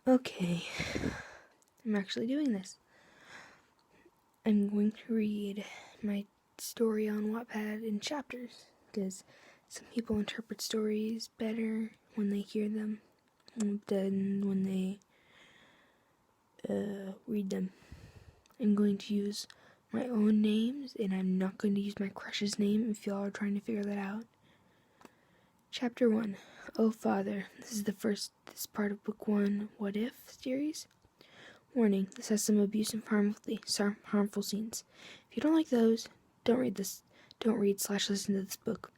Okay, I'm actually doing this. I'm going to read my story on Wattpad in chapters, because some people interpret stories better when they hear them than when they read them. I'm going to use my own names, and I'm not going to use my crush's name if y'all are trying to figure that out. Chapter 1. Oh Father, this is part of Book 1, What If series. Warning, this has some abuse and harmful scenes. If you don't like those, don't read/listen to this book.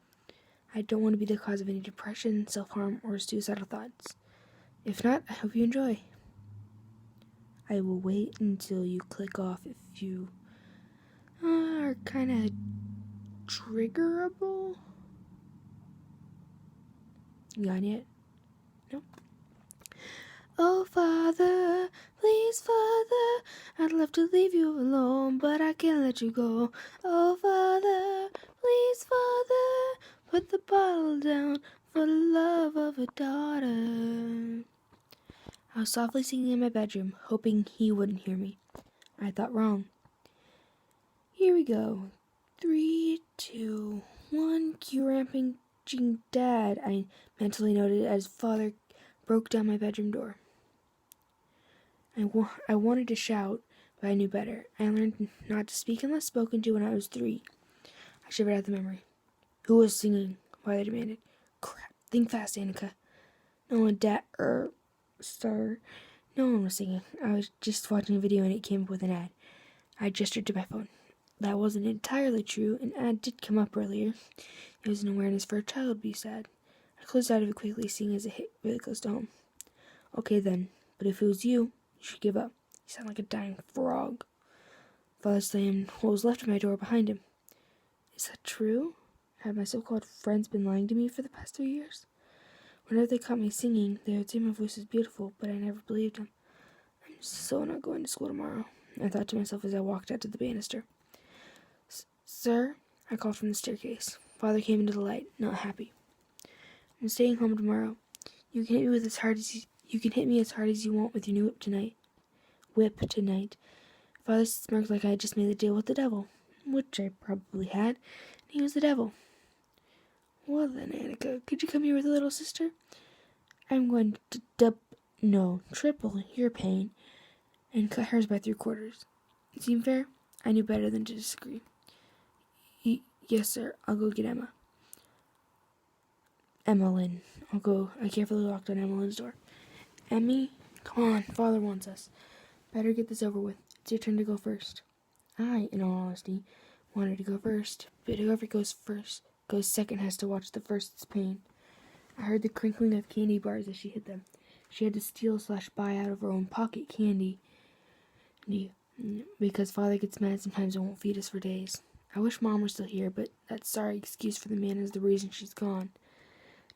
I don't want to be the cause of any depression, self-harm, or suicidal thoughts. If not, I hope you enjoy. I will wait until you click off if you are kind of triggerable. You got it yet? No? Oh, Father, please, Father, I'd love to leave you alone, but I can't let you go. Oh, Father, please, Father, put the bottle down for the love of a daughter. I was softly singing in my bedroom, hoping he wouldn't hear me. I thought wrong. Here we go. 3, 2, 1, cue rampaging dad, I mentally noted as Father broke down my bedroom door. I wanted to shout, but I knew better. I learned not to speak unless spoken to when I was 3. I shivered at the memory. Who was singing? Father demanded. Crap, think fast, Annika. No one, sir. No one was singing. I was just watching a video and it came up with an ad. I gestured to my phone. That wasn't entirely true. An ad did come up earlier. It was an awareness for a child abuse ad. I closed out of it quickly, seeing as it hit really close to home. Okay then, but if it was you should give up. You sound like a dying frog. Father slammed what was left of my door behind him. Is that true? Had my so-called friends been lying to me for the past 3 years? Whenever they caught me singing, they would say my voice was beautiful, but I never believed them. I'm so not going to school tomorrow, I thought to myself as I walked out to the banister. Sir? I called from the staircase. Father came into the light, not happy. I'm staying home tomorrow. You can hit me as hard as you want with your new whip tonight. Father smirked like I had just made a deal with the devil, which I probably had, and he was the devil. Well then, Annika, could you come here with a little sister? I'm going to triple your pain, and cut hers by 3/4. Seem fair? I knew better than to disagree. Yes, sir. I'll go get Emma. Emmeline. I'll go. I carefully locked on Emmeline's door. Emmy, come on. Father wants us. Better get this over with. It's your turn to go first. I, in all honesty, wanted to go first, but whoever goes second has to watch the first's pain. I heard the crinkling of candy bars as she hid them. She had to steal/buy out of her own pocket candy, because Father gets mad sometimes and won't feed us for days. I wish Mom were still here, but that sorry excuse for the man is the reason she's gone.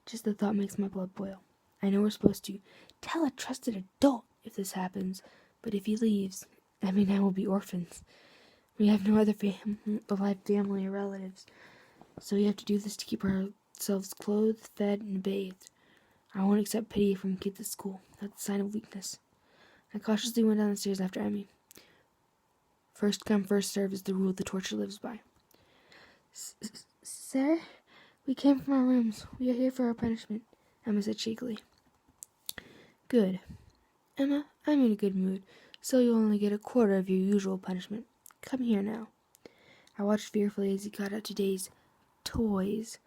Just the thought makes my blood boil. I know we're supposed to tell a trusted adult if this happens, but if he leaves, Emmy and I will be orphans. We have no other alive family or relatives, so we have to do this to keep ourselves clothed, fed, and bathed. I won't accept pity from kids at school. That's a sign of weakness. I cautiously went down the stairs after Emmy. First come, first serve is the rule the torture lives by. Sir? We came from our rooms. We are here for our punishment, Emma said shakily. Good. Emma, I'm in a good mood, so you'll only get 1/4 of your usual punishment. Come here now. I watched fearfully as he got out today's toys.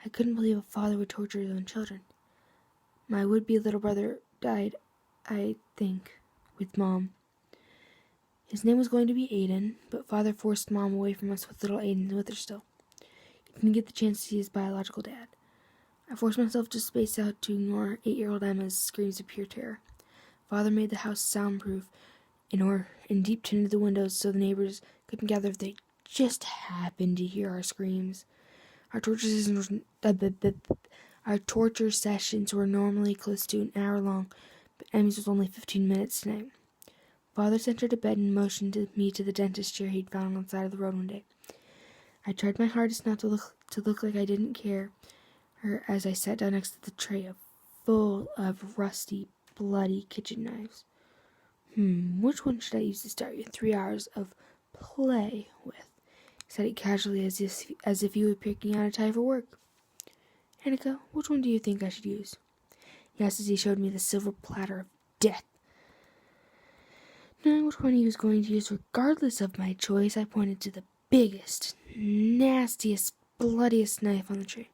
I couldn't believe a father would torture his own children. My would-be little brother died, I think, with Mom. His name was going to be Aiden, but Father forced Mom away from us with little Aiden with her still. He didn't get the chance to see his biological dad. I forced myself to space out to ignore 8-year-old Emma's screams of pure terror. Father made the house soundproof and deep tinted the windows so the neighbors couldn't gather if they just happened to hear our screams. Our torture sessions were normally close to an hour long, but Emmy's was only 15 minutes tonight. Father sent her to bed and motioned me to the dentist chair he'd found on the side of the road one day. I tried my hardest not to look like I didn't care her as I sat down next to the tray full of rusty bloody kitchen knives. Which one should I use to start your 3 hours of play with? He said it casually as if he were picking out a tie for work. Annika, which one do you think I should use? He asked as he showed me the silver platter of death. Knowing which one he was going to use regardless of my choice, I pointed to the biggest, nastiest, bloodiest knife on the tray.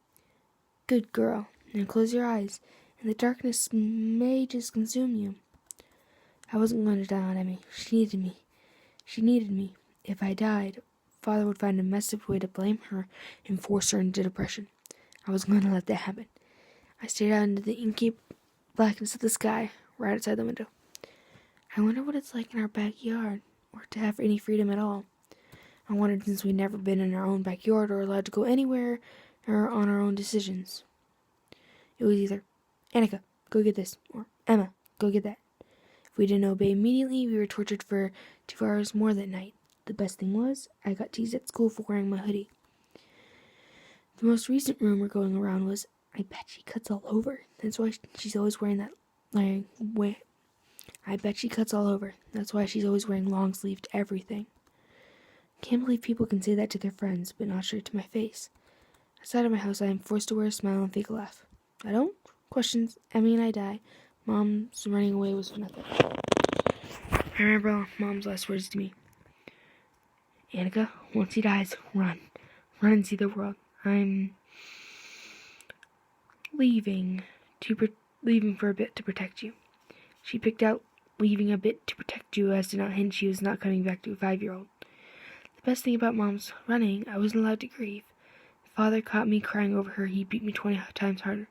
Good girl. Now close your eyes, and the darkness may just consume you. I wasn't going to die on Emmy. She needed me. She needed me. If I died, Father would find a messed up way to blame her and force her into depression. I wasn't going to let that happen. I stared out into the inky blackness of the sky, right outside the window. I wonder what it's like in our backyard, or to have any freedom at all. I wondered since we'd never been in our own backyard or allowed to go anywhere or on our own decisions. It was either, Annika, go get this, or Emma, go get that. If we didn't obey immediately, we were tortured for 2 hours more that night. The best thing was, I got teased at school for wearing my hoodie. The most recent rumor going around was, I bet she cuts all over. That's why she's always wearing that, I bet she cuts all over. That's why she's always wearing long-sleeved everything. Can't believe people can say that to their friends, but not straight to my face. Outside of my house, I am forced to wear a smile and fake a laugh. I don't. Questions, Emmy and I die. Mom's running away was for nothing. I remember Mom's last words to me. Annika, once he dies, run. Run and see the world. I'm leaving for a bit to protect you. She picked out leaving a bit to protect you as to not hint she was not coming back to a 5-year-old. The best thing about Mom's running, I wasn't allowed to grieve. If Father caught me crying over her, he'd beat me 20 times harder.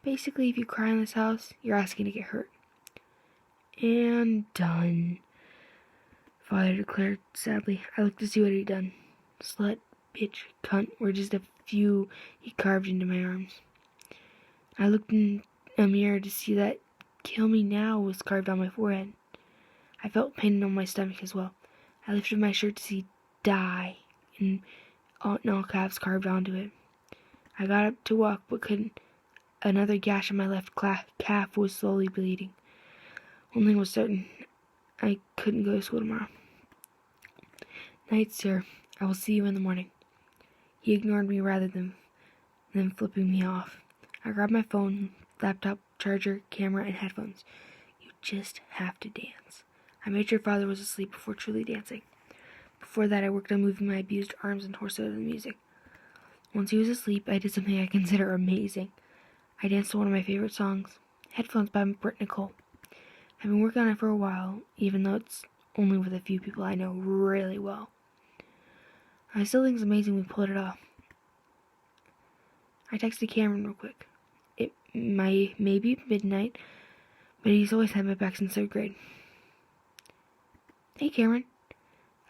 Basically, if you cry in this house, you're asking to get hurt. And done, Father declared sadly. I looked to see what he'd done. Slut, bitch, cunt were just a few he carved into my arms. I looked in a mirror to see that kill me now was carved on my forehead. I felt pain on my stomach as well. I lifted my shirt to see die in all caps carved onto it. I got up to walk but couldn't. Another gash on my left calf was slowly bleeding. One thing was certain. I couldn't go to school tomorrow. Night, sir. I will see you in the morning. He ignored me rather than flipping me off. I grabbed my phone, laptop, charger, camera, and headphones. You just have to dance. I made sure Father was asleep before truly dancing. Before that, I worked on moving my abused arms and torso to the music. Once he was asleep, I did something I consider amazing. I danced to one of my favorite songs, Headphones by Britt Nicole. I've been working on it for a while, even though it's only with a few people I know really well. I still think it's amazing we pulled it off. I texted Cameron real quick. It may be midnight, but he's always had my back since 3rd grade. Hey Cameron,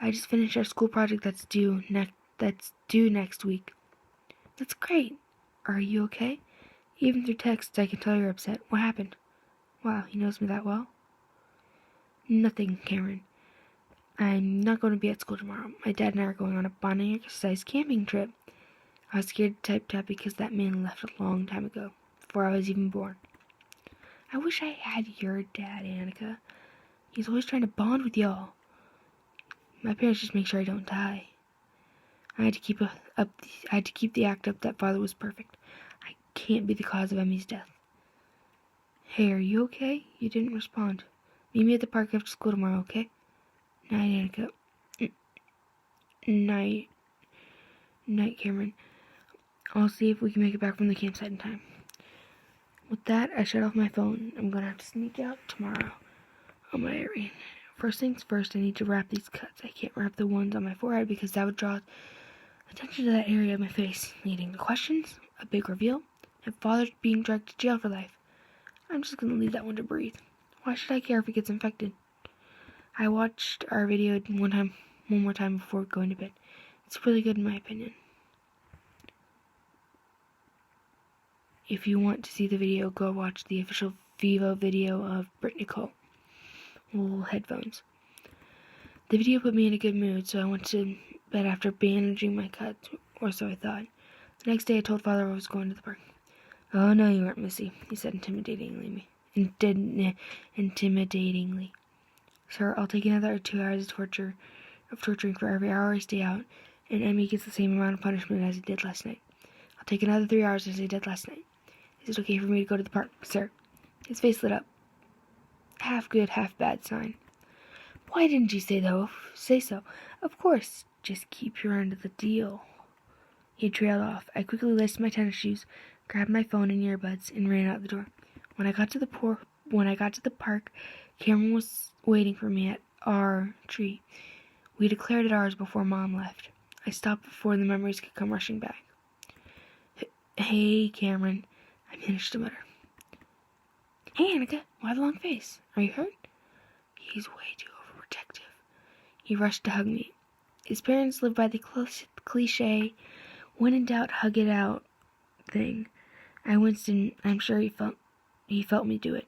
I just finished our school project that's due next week. That's great. Are you okay? Even through text, I can tell you're upset. What happened? Wow, he knows me that well. Nothing, Cameron. I'm not going to be at school tomorrow. My dad and I are going on a bonding exercise camping trip. I was scared to type that because that man left a long time ago, before I was even born. I wish I had your dad, Annika. He's always trying to bond with y'all. My parents just make sure I don't die. I had to keep the act up that Father was perfect. I can't be the cause of Emmy's death. Hey, are you okay? You didn't respond. Meet me at the park after school tomorrow, okay? Night, Annika. Night, Cameron. I'll see if we can make it back from the campsite in time. With that, I shut off my phone. I'm gonna have to sneak out tomorrow on my errand. First things first, I need to wrap these cuts. I can't wrap the ones on my forehead because that would draw attention to that area of my face, leading to questions, a big reveal, and Father being dragged to jail for life. I'm just gonna leave that one to breathe. Why should I care if it gets infected? I watched our video one more time before going to bed. It's really good in my opinion. If you want to see the video, go watch the official Vivo video of Britt Nicole. Little headphones. The video put me in a good mood, so I went to bed after bandaging my cuts, or so I thought. The next day I told Father I was going to the park. Oh no, you weren't, Missy, he said intimidatingly. intimidatingly. Sir, I'll take another 2 hours of torturing for every hour I stay out, and Emmy gets the same amount of punishment as he did last night. I'll take another 3 hours as he did last night. Is it okay for me to go to the park, sir? His face lit up. Half good, half bad sign. Why didn't you say so? Of course, just keep your end of the deal. He trailed off. I quickly laced my tennis shoes, grabbed my phone and earbuds, and ran out the door. When I got to the park, Cameron was waiting for me at our tree. We declared it ours before Mom left. I stopped before the memories could come rushing back. Hey, Cameron, I managed to mutter. Hey, Annika, why the long face? Are you hurt? He's way too overprotective. He rushed to hug me. His parents lived by the cliche, when in doubt, hug it out thing. I winced, and I'm sure he felt me do it.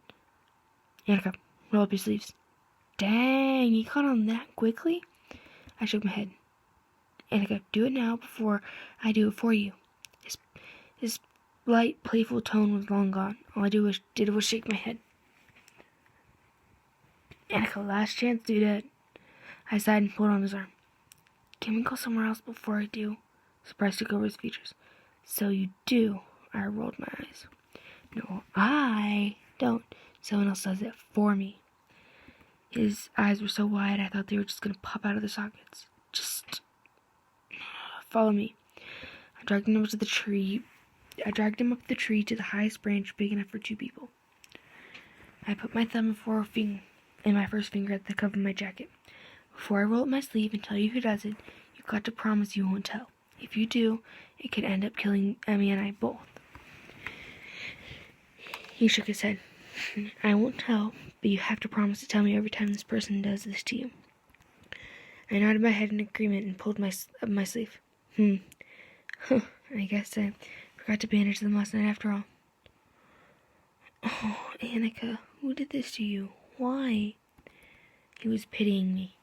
Annika, roll up your sleeves. Dang, you caught on that quickly? I shook my head. Annika, do it now before I do it for you. His light, playful tone was long gone. All I did was shake my head. Annika, last chance, do that. I sighed and pulled on his arm. Can we go somewhere else before I do? Surprise took over his features. So you do. I rolled my eyes. No, I don't. Someone else does it for me. His eyes were so wide I thought they were just going to pop out of their sockets. Just follow me. I dragged him up the tree to the highest branch big enough for 2 people. I put my thumb and my first finger at the cuff of my jacket. Before I roll up my sleeve and tell you who does it, you've got to promise you won't tell. If you do, it could end up killing Emmy and I both. He shook his head. I won't tell, but you have to promise to tell me every time this person does this to you. I nodded my head in agreement and pulled up my sleeve. I guess I forgot to bandage them last night after all. Oh, Annika, who did this to you? Why? He was pitying me.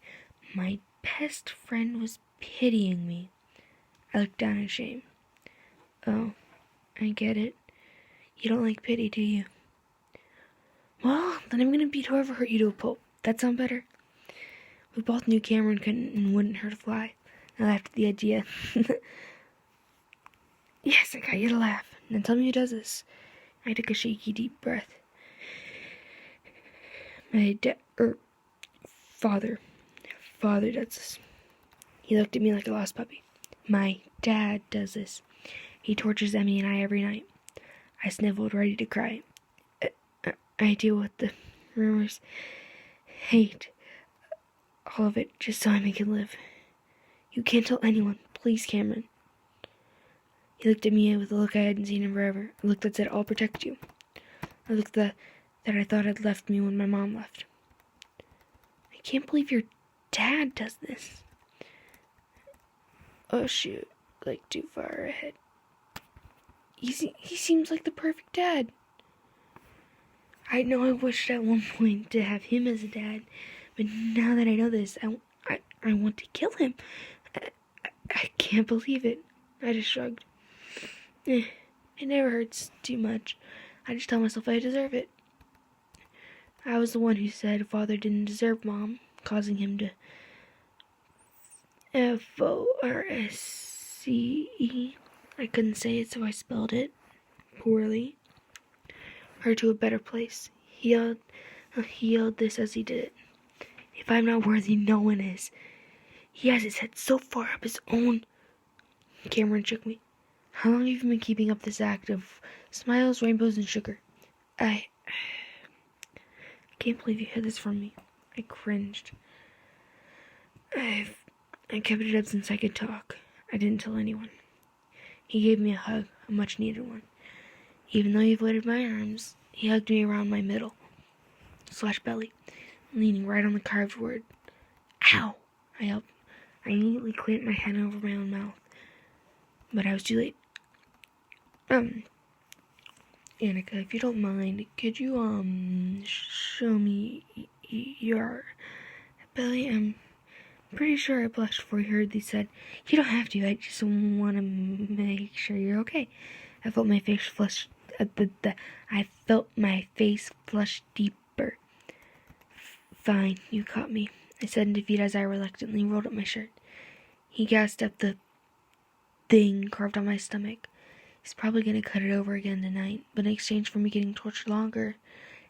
My best friend was pitying me. I looked down in shame. Oh, I get it. You don't like pity, do you? Well, then I'm gonna beat whoever hurt you to a pulp. That sound better? We both knew Cameron couldn't and wouldn't hurt a fly. I laughed at the idea. Yes, I got you to laugh. Now tell me who does this. I took a shaky, deep breath. Father. Father does this. He looked at me like a lost puppy. My dad does this. He tortures Emmy and I every night. I sniveled, ready to cry. I deal with the rumors, hate, all of it, just so I make it live. You can't tell anyone. Please, Cameron. He looked at me with a look I hadn't seen in forever. A look that said, I'll protect you. A look that I thought had left me when my mom left. I can't believe your dad does this. Oh, shoot. Like, too far ahead. He seems like the perfect dad. I know I wished at one point to have him as a dad, but now that I know this, I want to kill him. I can't believe it. I just shrugged. It never hurts too much. I just tell myself I deserve it. I was the one who said Father didn't deserve Mom, causing him to F-O-R-S-C-E. I couldn't say it, so I spelled it poorly. Her to a better place. He yelled this as he did it. If I'm not worthy, no one is. He has his head so far up his own. Cameron shook me. How long have you been keeping up this act of smiles, rainbows, and sugar? I can't believe you hid this from me. I cringed. I kept it up since I could talk. I didn't tell anyone. He gave me a hug, a much-needed one. Even though he avoided my arms, he hugged me around my middle / belly, leaning right on the carved word. Ow! I yelped. I immediately clamped my hand over my own mouth, but I was too late. Annika, if you don't mind, could you, show me your belly? I'm pretty sure I blushed before he hurriedly said, You don't have to, I just want to make sure you're okay. I felt my face flush I felt my face flush deeper. Fine, you caught me, I said in defeat as I reluctantly rolled up my shirt. He gassed up the thing carved on my stomach. He's probably going to cut it over again tonight, but in exchange for me getting tortured longer,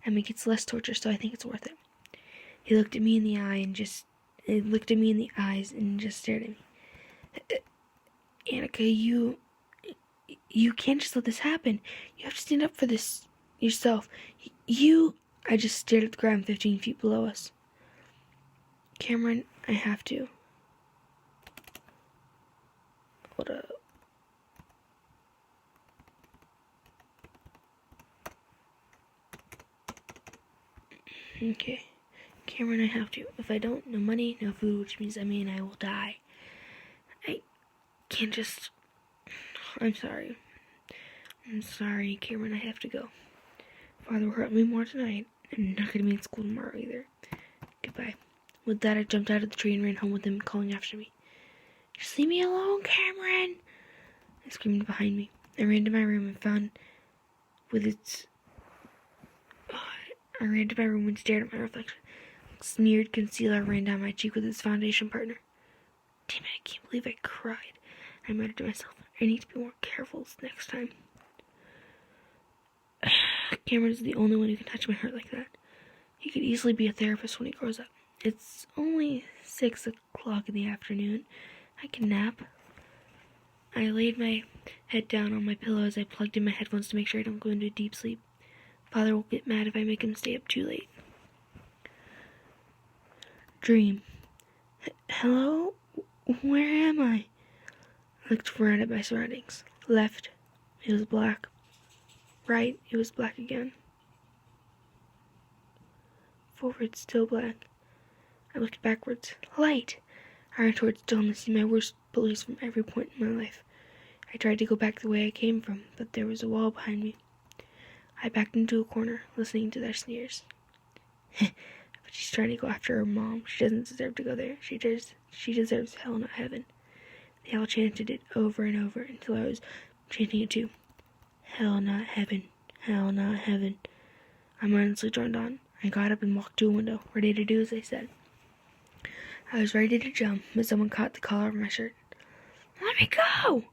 Emmy gets less torture, so I think it's worth it. He looked at me in the eyes and just stared at me. Annika, you can't just let this happen. You have to stand up for this yourself. I just stared at the ground 15 feet below us. Cameron, I have to. Hold up. Okay. Cameron, I have to. If I don't, no money, no food, which means Emmy and I will die. I can't just... I'm sorry. Cameron, I have to go. Father will hurt me more tonight. I'm not going to be in school tomorrow either. Goodbye. With that, I jumped out of the tree and ran home with him calling after me. Just leave me alone, Cameron! I screamed behind me. I ran to my room and stared at my reflection. Smeared concealer ran down my cheek with its foundation partner. Damn it, I can't believe I cried. I muttered to myself. I need to be more careful next time. Cameron is the only one who can touch my heart like that. He could easily be a therapist when he grows up. It's only 6 o'clock in the afternoon. I can nap. I laid my head down on my pillow as I plugged in my headphones to make sure I don't go into a deep sleep. Father will get mad if I make him stay up too late. Dream. Hello? Where am I? I looked around at my surroundings. Left, it was black. Right, it was black again. Forward, still black. I looked backwards. Light! I ran towards dawn to see my worst bullies from every point in my life. I tried to go back the way I came from, but there was a wall behind me. I backed into a corner, listening to their sneers. But she's trying to go after her mom. She doesn't deserve to go there. She deserves hell, not heaven. They all chanted it over and over until I was chanting it too. Hell, not heaven. Hell, not heaven. I'm honestly turned on. I got up and walked to a window, ready to do as they said. I was ready to jump, but someone caught the collar of my shirt. Let me go!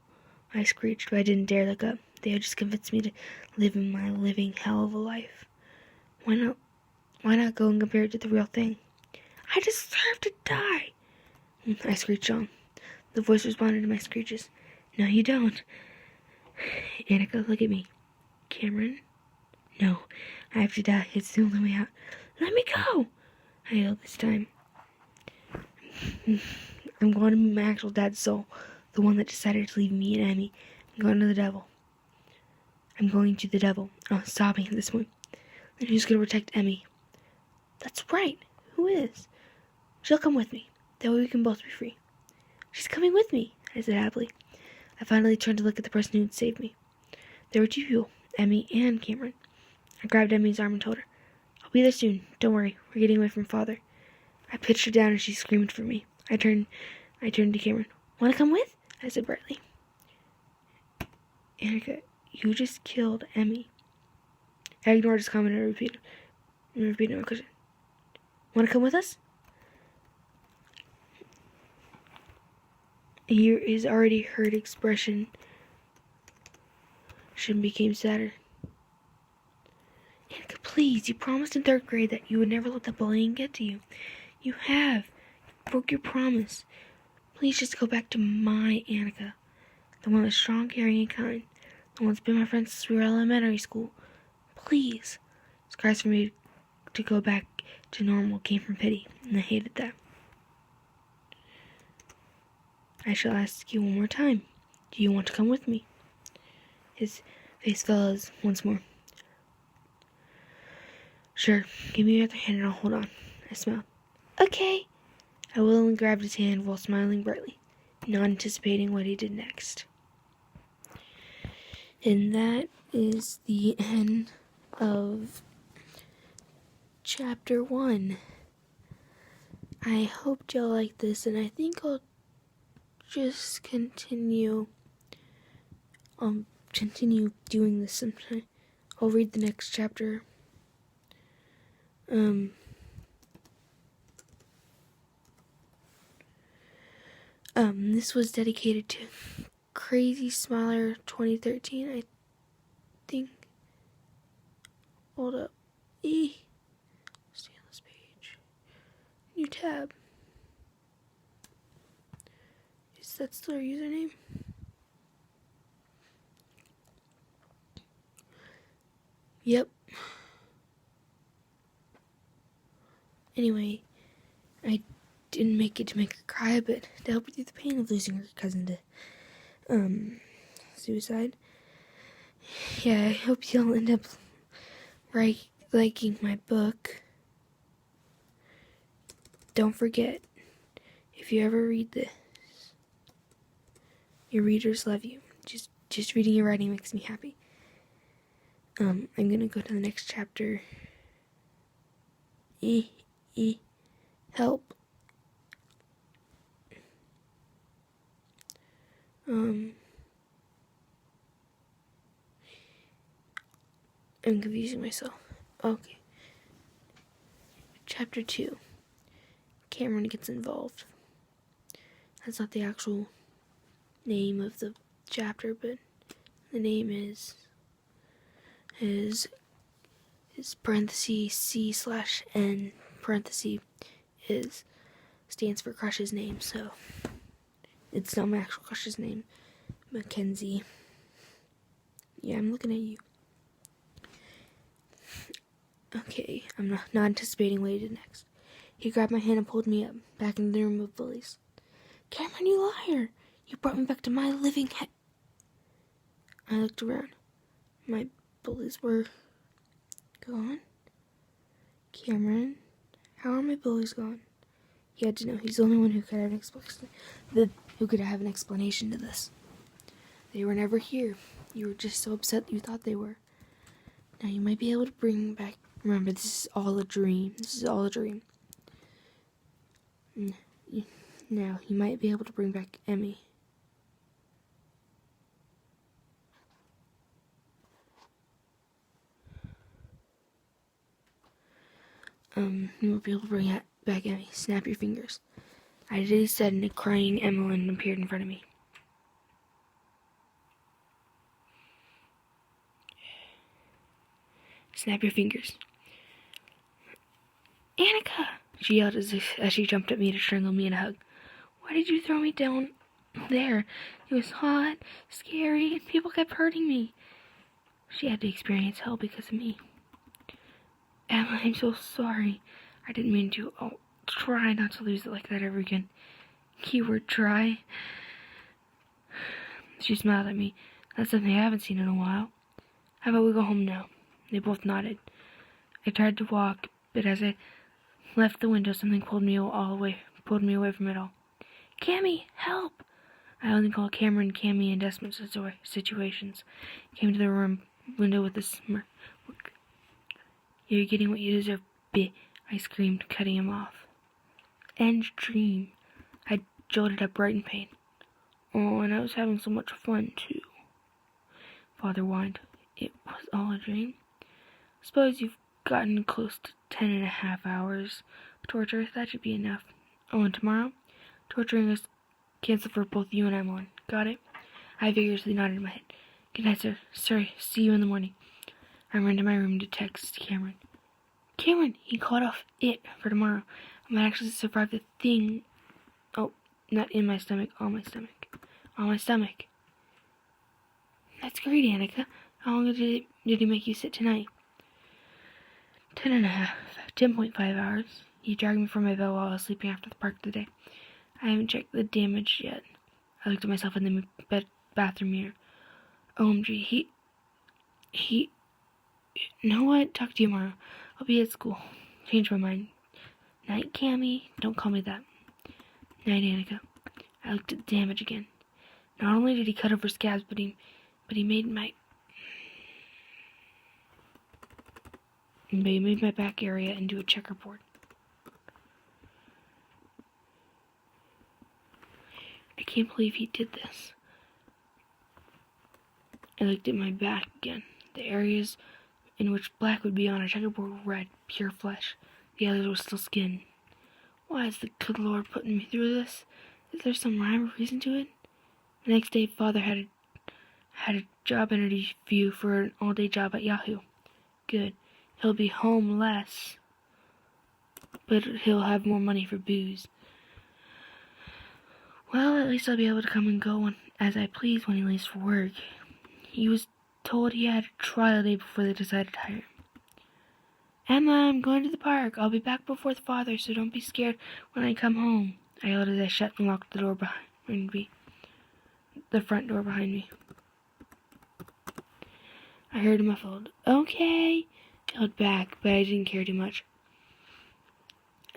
I screeched, but I didn't dare look up. They had just convinced me to live in my living hell of a life. Why not go and compare it to the real thing? I deserve to die! I screeched on. The voice responded to my screeches. No, you don't. Annika, look at me. Cameron? No, I have to die. It's the only way out. Let me go! I yelled this time. I'm going to meet my actual dad's soul, the one that decided to leave me and Emmy. I'm going to the devil. Oh, sobbing at this point. And who's going to protect Emmy? That's right. Who is? She'll come with me. That way we can both be free. She's coming with me, I said happily. I finally turned to look at the person who had saved me. There were 2 people, Emmy and Cameron. I grabbed Emmy's arm and told her, I'll be there soon. Don't worry. We're getting away from Father. I pitched her down and she screamed for me. I turned to Cameron. Want to come with? I said brightly. Annika, you just killed Emmy. I ignored his comment and repeated my question. Want to come with us? His already hurt expression became sadder. Annika, please, you promised in 3rd grade that you would never let the bullying get to you. You have. You broke your promise. Please just go back to my Annika. The one that's strong, caring, and kind. The one that's been my friend since we were elementary school. Please. His cries for me to go back to normal came from pity, and I hated that. I shall ask you one more time. Do you want to come with me? His face fell once more. Sure, give me your other hand and I'll hold on. I smiled. Okay. I willingly grabbed his hand while smiling brightly, not anticipating what he did next. And that is the end of Chapter 1. I hope y'all like this, and I think I'll just continue doing this I'll read the next chapter. This was dedicated to Crazy Smiler 2013, I think. Hold up. Stay on this page. New tab. Is that still our username? Yep. Anyway, I didn't make it to make her cry, but to help her through the pain of losing her cousin to suicide. Yeah, I hope you'll end up liking my book. Don't forget, if you ever read this, your readers love you. Just reading your writing makes me happy. I'm gonna go to the next chapter. Help. I'm confusing myself. Okay. Chapter 2. Cameron gets involved. That's not the actual name of the chapter, but the name is parenthesis C/N parenthesis is stands for crush's name, so it's not my actual crush's name. Mackenzie. Yeah, I'm looking at you. Okay, I'm not anticipating what he did next. He grabbed my hand and pulled me up, back in the room of bullies. Cameron, you liar! You brought me back to my living I looked around. My bullies were gone. Cameron, how are my bullies gone? He had to know. He's the only one who could have an explanation to this. They were never here. You were just so upset you thought they were. Now you might be able to bring back... Remember, this is all a dream. Now, you might be able to bring back Emmy. You won't be able to bring back Emmy. Snap your fingers. I did as he said, and a crying Emmeline appeared in front of me. Snap your fingers. Annika! She yelled as she jumped at me to strangle me in a hug. Why did you throw me down there? It was hot, scary, and people kept hurting me. She had to experience hell because of me. Emma, I'm so sorry. I didn't mean to. I'll try not to lose it like that ever again. Keyword try. She smiled at me. That's something I haven't seen in a while. How about we go home now? They both nodded. I tried to walk, but as I left the window, something pulled me away from it all. Cammy, help! I only call Cameron Cammy in desperate situations. Came to the window with a smirk. You're getting what you deserve, bitch, I screamed, cutting him off. End dream. I jolted upright in pain. Oh, and I was having so much fun, too. Father whined. It was all a dream? Suppose you've gotten close to 10.5 hours of torture. That should be enough. Oh, and tomorrow? Torturing is canceled for both you and Emmeline. Got it? I vigorously nodded my head. Good night, sir. Sorry, see you in the morning. I ran to my room to text Cameron. Cameron, he called off it for tomorrow. I might actually survive the thing. Oh, not in my stomach, on my stomach. On my stomach. That's great, Annika. How long did he make you sit tonight? 10.5 hours. He dragged me from my bed while I was sleeping after the park today. I haven't checked the damage yet. I looked at myself in the bathroom mirror. OMG, he... You know what? Talk to you tomorrow. I'll be at school. Change my mind. Night, Cammy. Don't call me that. Night, Annika. I looked at the damage again. Not only did he cut over scabs, but he made my back area into a checkerboard. I can't believe he did this. I looked at my back again. The areas in which black would be on a checkerboard with red, pure flesh. The others were still skin. Why is the good Lord putting me through this? Is there some rhyme or reason to it? The next day, Father had a job interview for an all-day job at Yahoo. Good. He'll be home less, but he'll have more money for booze. Well, at least I'll be able to come and go as I please when he leaves for work. He was told he had a trial day before they decided to hire him. Emma, I'm going to the park. I'll be back before the father, so don't be scared when I come home, I yelled as I shut and locked the door behind me. The front door behind me. I heard him muffled. Okay, I yelled back, but I didn't care too much.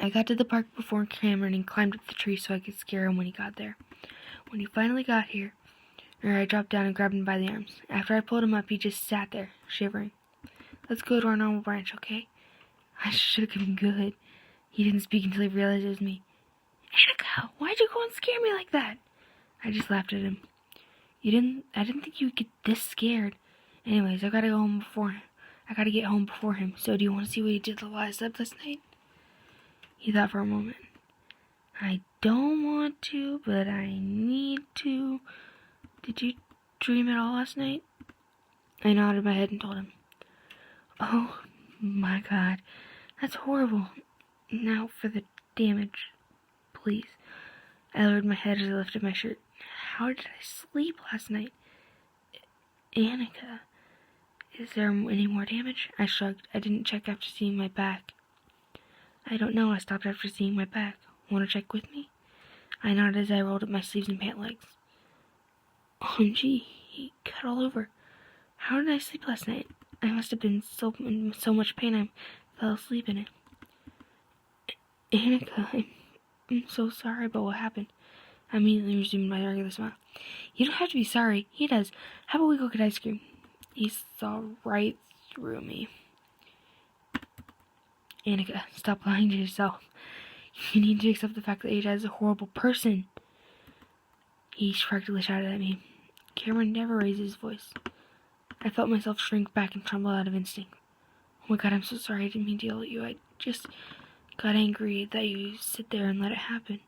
I got to the park before Cameron and climbed up the tree so I could scare him when he got there. When he finally got here, I dropped down and grabbed him by the arms. After I pulled him up, he just sat there, shivering. Let's go to our normal branch, okay? I shook him good. He didn't speak until he realized it was me. Annika, why'd you go and scare me like that? I just laughed at him. I didn't think you'd get this scared. Anyways, I gotta get home before him. So do you want to see what he did while I slept last night? He thought for a moment. I don't want to, but I need to. Did you dream at all last night? I nodded my head and told him. Oh, my God. That's horrible. Now for the damage. Please. I lowered my head as I lifted my shirt. How did I sleep last night? Annika. Is there any more damage? I shrugged. I didn't check after seeing my back. I don't know. I stopped after seeing my back. Want to check with me? I nodded as I rolled up my sleeves and pant legs. OMG, he cut all over. How did I sleep last night? I must have been in so much pain I fell asleep in it. Annika, I'm so sorry about what happened. I immediately resumed my regular smile. You don't have to be sorry. He does. How about we go get ice cream? He saw right through me. Annika, stop lying to yourself. You need to accept the fact that Ada is a horrible person. He practically shouted at me. Cameron never raised his voice. I felt myself shrink back and tremble out of instinct. Oh my God, I'm so sorry. I didn't mean to yell at you. I just got angry that you sit there and let it happen.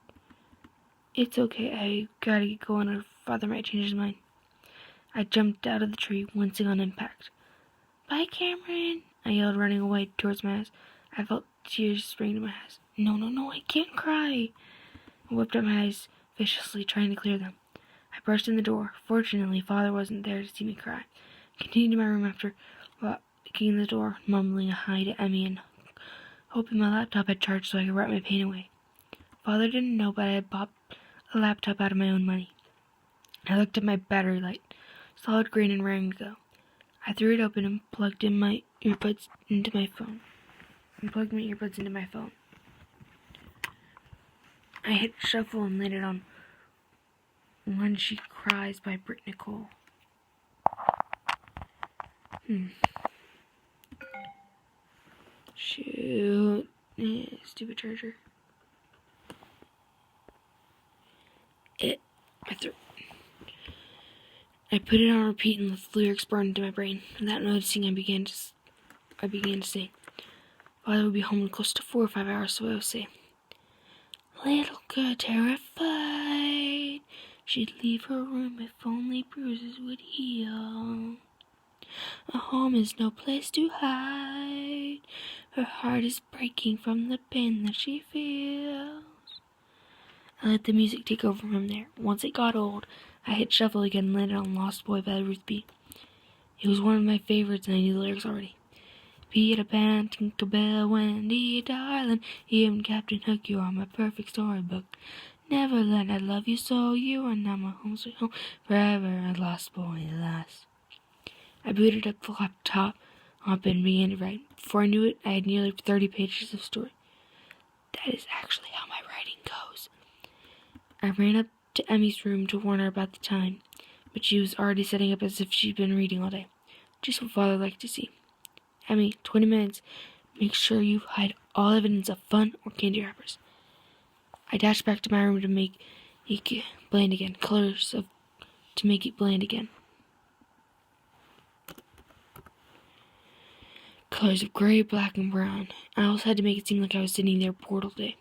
It's okay. I gotta get going or Father might change his mind. I jumped out of the tree, wincing on impact. Bye, Cameron, I yelled, running away towards my house. I felt tears spring to my eyes. No, I can't cry. I whipped up my eyes viciously, trying to clear them. I burst in the door. Fortunately, Father wasn't there to see me cry. I continued to my room after locking the door, mumbling a hi to Emmy and hoping my laptop had charged so I could write my pain away. Father didn't know, but I had bought a laptop out of my own money. I looked at my battery light, solid green and raring to go. I threw it open and plugged in my earbuds into my phone. I hit shuffle and laid it on When She Cries by Britt Nicole. Shoot. Stupid charger. I put it on repeat and the lyrics burned into my brain. Without noticing, I began to sing. Father would be home in close to 4 or 5 hours, so I would say, little girl terrified, she'd leave her room if only bruises would heal. A home is no place to hide, her heart is breaking from the pain that she feels. I let the music take over from there. Once it got old, I hit shuffle again and landed on Lost Boy by Ruth B. It was one of my favorites and I knew the lyrics already. Peter Pan, Tinkerbell, Wendy, darling, even Captain Hook, you are my perfect storybook. Neverland, I love you so, you are now my home sweet home, forever a lost boy, alas. I booted up the laptop up and began to write. Before I knew it, I had nearly 30 pages of story. That is actually how my writing goes. I ran up to Emmy's room to warn her about the time, but she was already setting up as if she'd been reading all day. Just what Father liked to see. Emmy, 20 minutes. Make sure you hide all evidence of fun or candy wrappers. I dashed back to my room to make it bland again. To make it bland again. colors of gray, black, and brown. I also had to make it seem like I was sitting there portal day.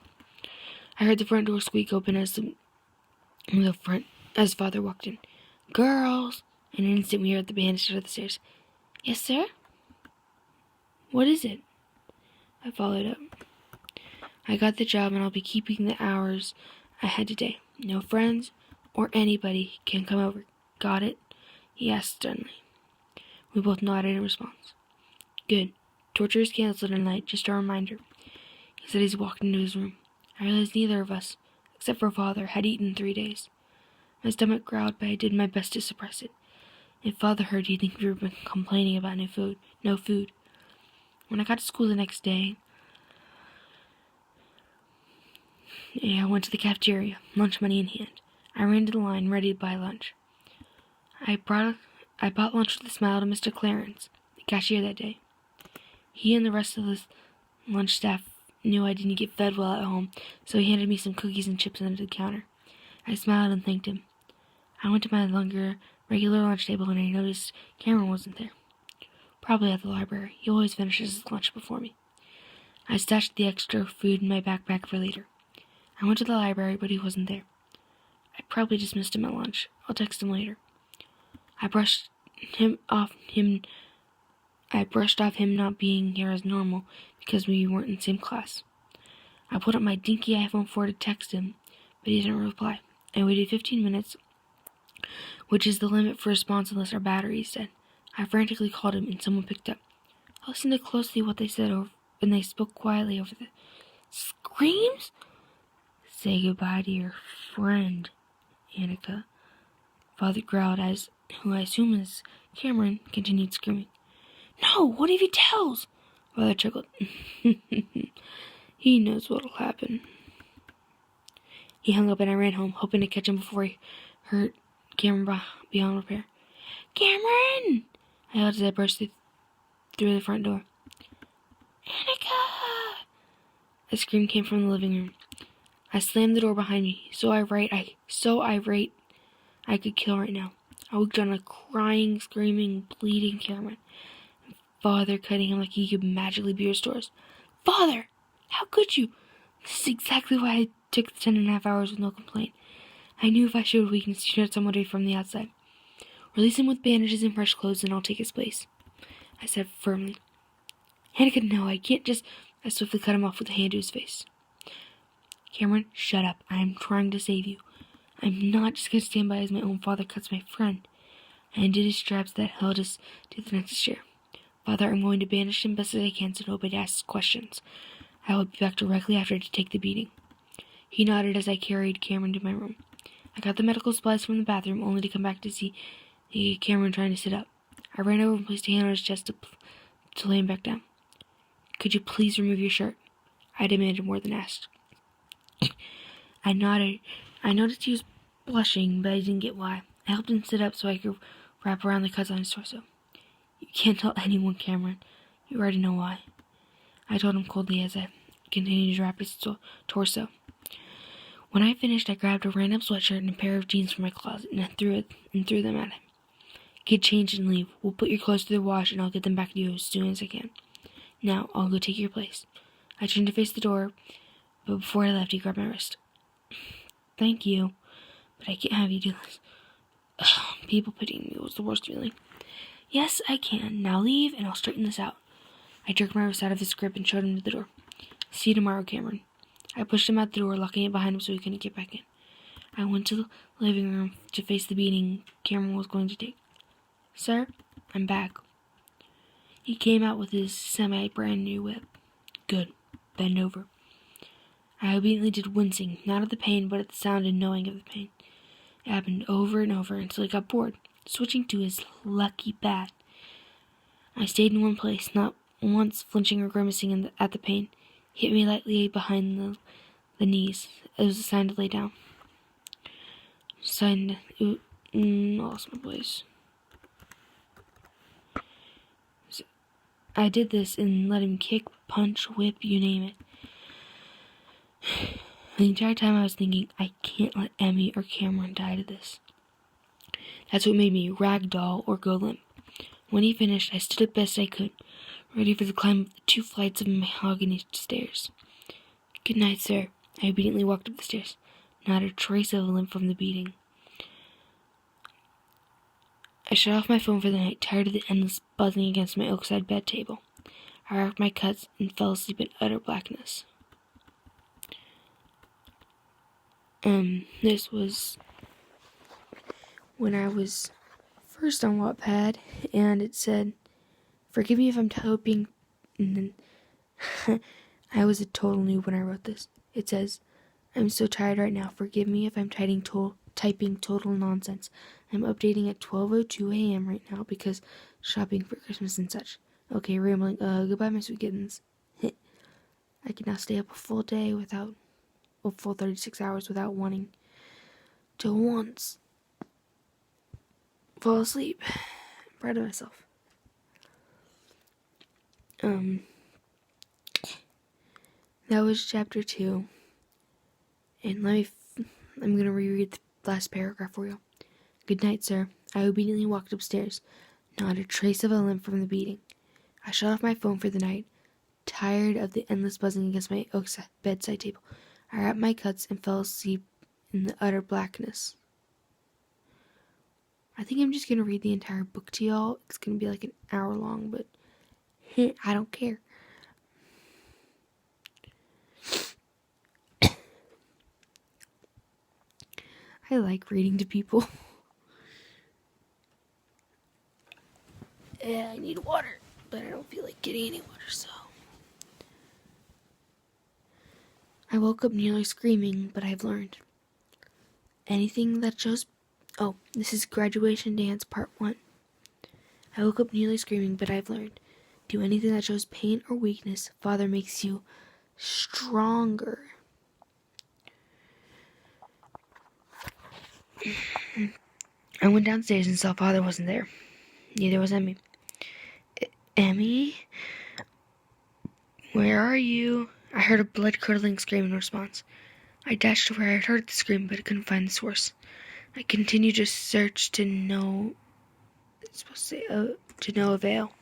I heard the front door squeak open as father walked in. Girls! In an instant we heard the band start the stairs. Yes, sir? What is it? I followed up. I got the job and I'll be keeping the hours I had today. No friends or anybody can come over. Got it? He asked sternly. We both nodded in response. Good. Torture is canceled tonight, just a reminder. He said as he walked into his room. I realized neither of us, except for Father, had eaten in 3 days. My stomach growled, but I did my best to suppress it. If Father heard, he'd think we were complaining about no food. When I got to school the next day, I went to the cafeteria, lunch money in hand. I ran to the line, ready to buy lunch. I bought lunch with a smile to Mr. Clarence, the cashier that day. He and the rest of the lunch staff knew I didn't get fed well at home, so he handed me some cookies and chips under the counter. I smiled and thanked him. I went to my regular lunch table and I noticed Cameron wasn't there. Probably at the library. He always finishes his lunch before me. I stashed the extra food in my backpack for later. I went to the library, but he wasn't there. I probably just missed him at lunch. I'll text him later. I brushed off him not being here as normal because we weren't in the same class. I pulled up my dinky iPhone 4 to text him, but he didn't reply. I waited 15 minutes, which is the limit for response unless our battery is dead. I frantically called him, and someone picked up. I listened to closely what they said, and they spoke quietly over the screams. Say goodbye to your friend, Annika. Father growled, who I assume is Cameron, continued screaming. No, what if he tells? Father chuckled. He knows what'll happen. He hung up and I ran home, hoping to catch him before he hurt Cameron beyond repair. Cameron! I yelled as I burst through the front door. Annika! A scream came from the living room. I slammed the door behind me, so irate I could kill right now. I looked on a crying, screaming, bleeding Cameron. Father cutting him like he could magically be restored. Father! How could you? This is exactly why I took the 10.5 hours with no complaint. I knew if I showed weakness, you'd hurt somebody from the outside. Release him with bandages and fresh clothes, and I'll take his place, I said firmly. Annika, no, I can't just... I swiftly cut him off with a hand to his face. Cameron, shut up. I am trying to save you. I'm not just going to stand by as my own father cuts my friend. I undid his straps that held us to the next chair. Father, I'm going to bandage him best as I can so nobody asks questions. I will be back directly after to take the beating. He nodded as I carried Cameron to my room. I got the medical supplies from the bathroom, only to come back to see Cameron trying to sit up. I ran over and placed a hand on his chest to lay him back down. Could you please remove your shirt? I demanded more than asked. I nodded. I noticed he was blushing, but I didn't get why. I helped him sit up so I could wrap around the cuts on his torso. You can't tell anyone, Cameron. You already know why. I told him coldly as I continued to wrap his torso. When I finished, I grabbed a random sweatshirt and a pair of jeans from my closet and threw them at him. Get changed and leave. We'll put your clothes through the wash and I'll get them back to you as soon as I can. Now, I'll go take your place. I turned to face the door, but before I left, he grabbed my wrist. Thank you, but I can't have you do this. People pitying me was the worst feeling. Yes, I can. Now leave, and I'll straighten this out. I jerked my wrist out of his grip and showed him to the door. See you tomorrow, Cameron. I pushed him out the door, locking it behind him so he couldn't get back in. I went to the living room to face the beating Cameron was going to take. Sir, I'm back. He came out with his semi-brand new whip. Good. Bend over. I obediently did, wincing, not at the pain, but at the sound and knowing of the pain. It happened over and over until he got bored, switching to his lucky bat. I stayed in one place, not once flinching or grimacing at the pain. He hit me lightly behind the knees. It was a sign to lay down. I lost my place. I did this and let him kick, punch, whip, you name it. The entire time I was thinking, I can't let Emmy or Cameron die to this. That's what made me ragdoll or go limp. When he finished, I stood up best I could, ready for the climb of the 2 flights of mahogany stairs. "Good night, sir." I obediently walked up the stairs, not a trace of a limp from the beating. I shut off my phone for the night, tired of the endless buzzing against my oak-side bed table. I wrapped my cuts and fell asleep in utter blackness. This was when I was first on Wattpad, and it said, "Forgive me if I'm typing," and then I was a total noob when I wrote this. It says, "I'm so tired right now. Forgive me if I'm typing total nonsense. I'm updating at 12:02 a.m. right now because shopping for Christmas and such." Okay, rambling. Goodbye, my sweet kittens. I can now stay up a full 36 hours without wanting to once fall asleep. I'm proud of myself. That was chapter 2. And I'm going to reread the last paragraph for you. "Good night, sir. I obediently walked upstairs, not a trace of a limp from the beating. I shut off my phone for the night, tired of the endless buzzing against my oak bedside table. I wrapped my cuts and fell asleep in the utter blackness." I think I'm just going to read the entire book to y'all. It's going to be like an hour long, but I don't care. I like reading to people. I need water, but I don't feel like getting any water, so. I woke up nearly screaming, but I've learned. Anything that shows... Oh, this is graduation dance part 1. I woke up nearly screaming, but I've learned. Do anything that shows pain or weakness. Father makes you stronger. I went downstairs and saw Father wasn't there. Neither was Emmy. "Emmy? Where are you?" I heard a blood-curdling scream in response. I dashed to where I had heard the scream, but I couldn't find the source. I continued to search to no avail.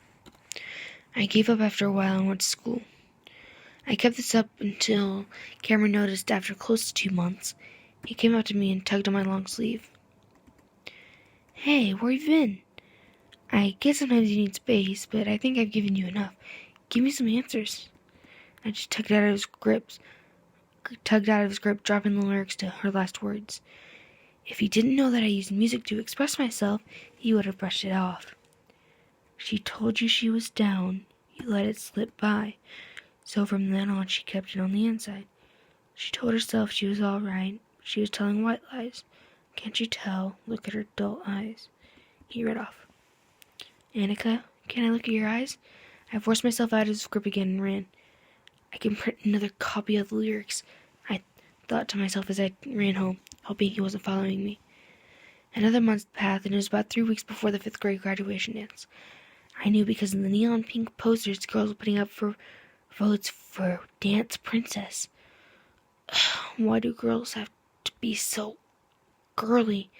I gave up after a while and went to school. I kept this up until Cameron noticed after close to 2 months. He came up to me and tugged on my long sleeve. "Hey, where you been? I guess sometimes you need space, but I think I've given you enough. Give me some answers." I just tugged out of his grip, dropping the lyrics to her last words. If he didn't know that I used music to express myself, he would have brushed it off. "She told you she was down. You let it slip by. So from then on, she kept it on the inside. She told herself she was all right. She was telling white lies. Can't you tell? Look at her dull eyes." He read off. "Annika, can I look at your eyes?" I forced myself out of his grip again and ran. I can print another copy of the lyrics, I thought to myself as I ran home, hoping he wasn't following me. Another month passed, and it was about 3 weeks before the 5th grade graduation dance. I knew because of the neon pink posters girls were putting up for votes for Dance Princess. Why do girls have to be so girly?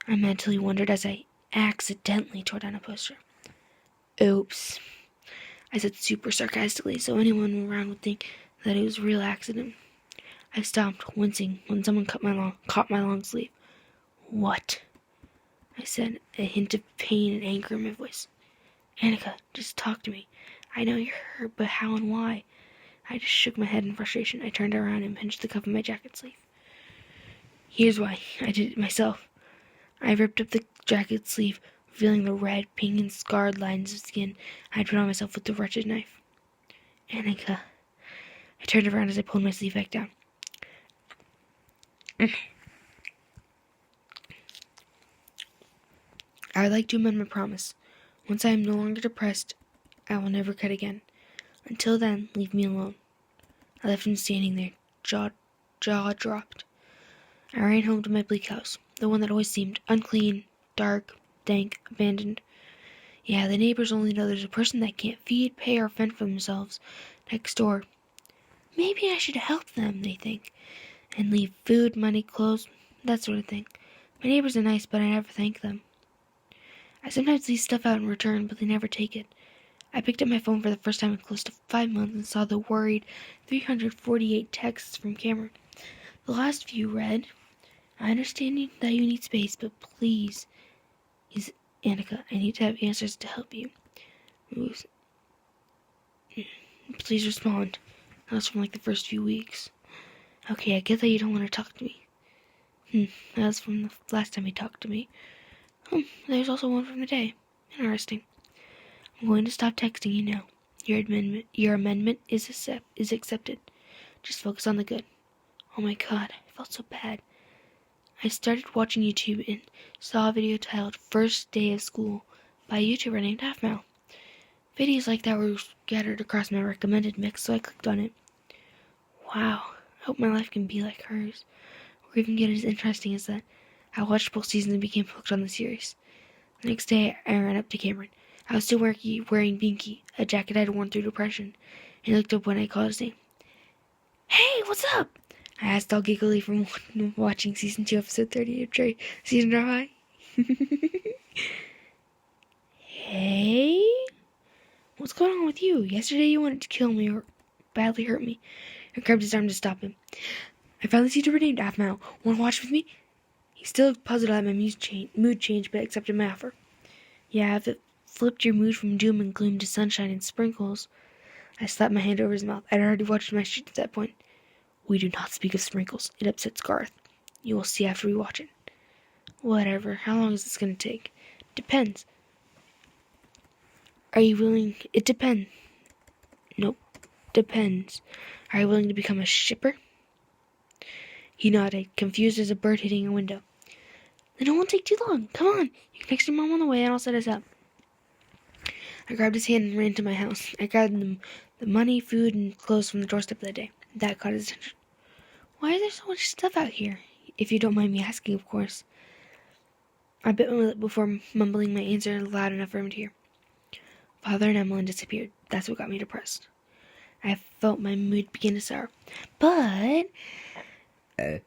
I mentally wondered as I accidentally tore down a poster. Oops, I said super sarcastically, so anyone around would think that it was a real accident. I stopped, wincing, when someone caught my long sleeve. "What?" I said, a hint of pain and anger in my voice. "Annika, just talk to me. I know you're hurt, but how and why?" I just shook my head in frustration. I turned around and pinched the cuff of my jacket sleeve. "Here's why. I did it myself." I ripped up the jacket sleeve, revealing the red, pink, and scarred lines of skin I had put on myself with the wretched knife. "Annika." I turned around as I pulled my sleeve back down. "I would like to amend my promise. Once I am no longer depressed, I will never cut again. Until then, leave me alone." I left him standing there, jaw dropped. I ran home to my bleak house, the one that always seemed unclean, dark, dank, abandoned. Yeah, the neighbors only know there's a person that can't feed, pay, or fend for themselves next door. Maybe I should help them, they think, and leave food, money, clothes, that sort of thing. My neighbors are nice, but I never thank them. I sometimes leave stuff out in return, but they never take it. I picked up my phone for the first time in close to 5 months and saw the worried 348 texts from Cameron. The last few read, I understand that you need space, but please, Annika, I need to have answers to help you. Please respond. That was from like the first few weeks. Okay, I get that you don't want to talk to me. That was from the last time he talked to me. There's also one from today. Interesting. I'm going to stop texting you now. Your amendment is accepted. Just focus on the good. Oh my god, I felt so bad. I started watching YouTube and saw a video titled First Day of School by a YouTuber named Halfmouth. Videos like that were scattered across my recommended mix, so I clicked on it. Wow, I hope my life can be like hers, or even get as interesting as that. I watched both seasons and became hooked on the series. The next day, I ran up to Cameron. I was still wearing Binky, a jacket I'd worn through depression, and he looked up when I called his name. Hey, what's up? I asked all giggly from watching Season 2, Episode 30 of Season Dry. Hey? What's going on with you? Yesterday you wanted to kill me or badly hurt me. I grabbed his arm to stop him. I finally see you named Afmao. Want to watch with me? He still looked puzzled at my mood change, but accepted my offer. Yeah, if it flipped your mood from doom and gloom to sunshine and sprinkles. I slapped my hand over his mouth. I'd already watched my street at that point. We do not speak of sprinkles. It upsets Garth. You will see after we watch it. Whatever. How long is this going to take? Depends. Are you willing? It depends. Nope. Depends. Are you willing to become a shipper? He nodded, confused as a bird hitting a window. Then it won't take too long. Come on. You can text your mom on the way and I'll set us up. I grabbed his hand and ran to my house. I grabbed the money, food, and clothes from the doorstep that day. That caught his attention. Why is there so much stuff out here? If you don't mind me asking, of course. I bit my lip before mumbling my answer loud enough for him to hear. Father and Emmeline disappeared. That's what got me depressed. I felt my mood begin to sour. But my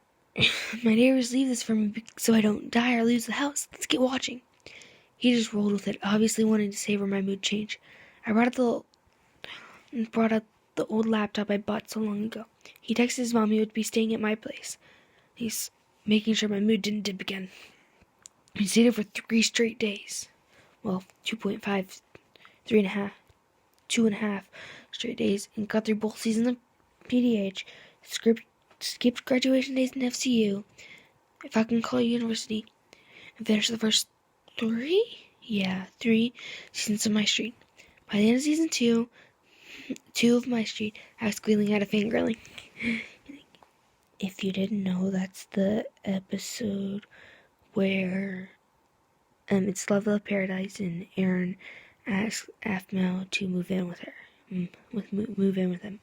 neighbors leave this for me so I don't die or lose the house. Let's get watching. He just rolled with it, obviously wanting to savor my mood change. I brought out the old laptop I bought so long ago. He texted his mom he would be staying at my place. He's making sure my mood didn't dip again. We stayed there for 3 straight days. Well, 2.5, 3.5, 2.5 straight days, and got through both seasons of PDH, skipped graduation days in FCU, if I can call it university, and finished the first 3 seasons of My Street. By the end of season 2 of My Street, I was squealing out of fangirling. If you didn't know, that's the episode where it's Level of Paradise and Aaron asks Afmel to move in with her. Move in with him.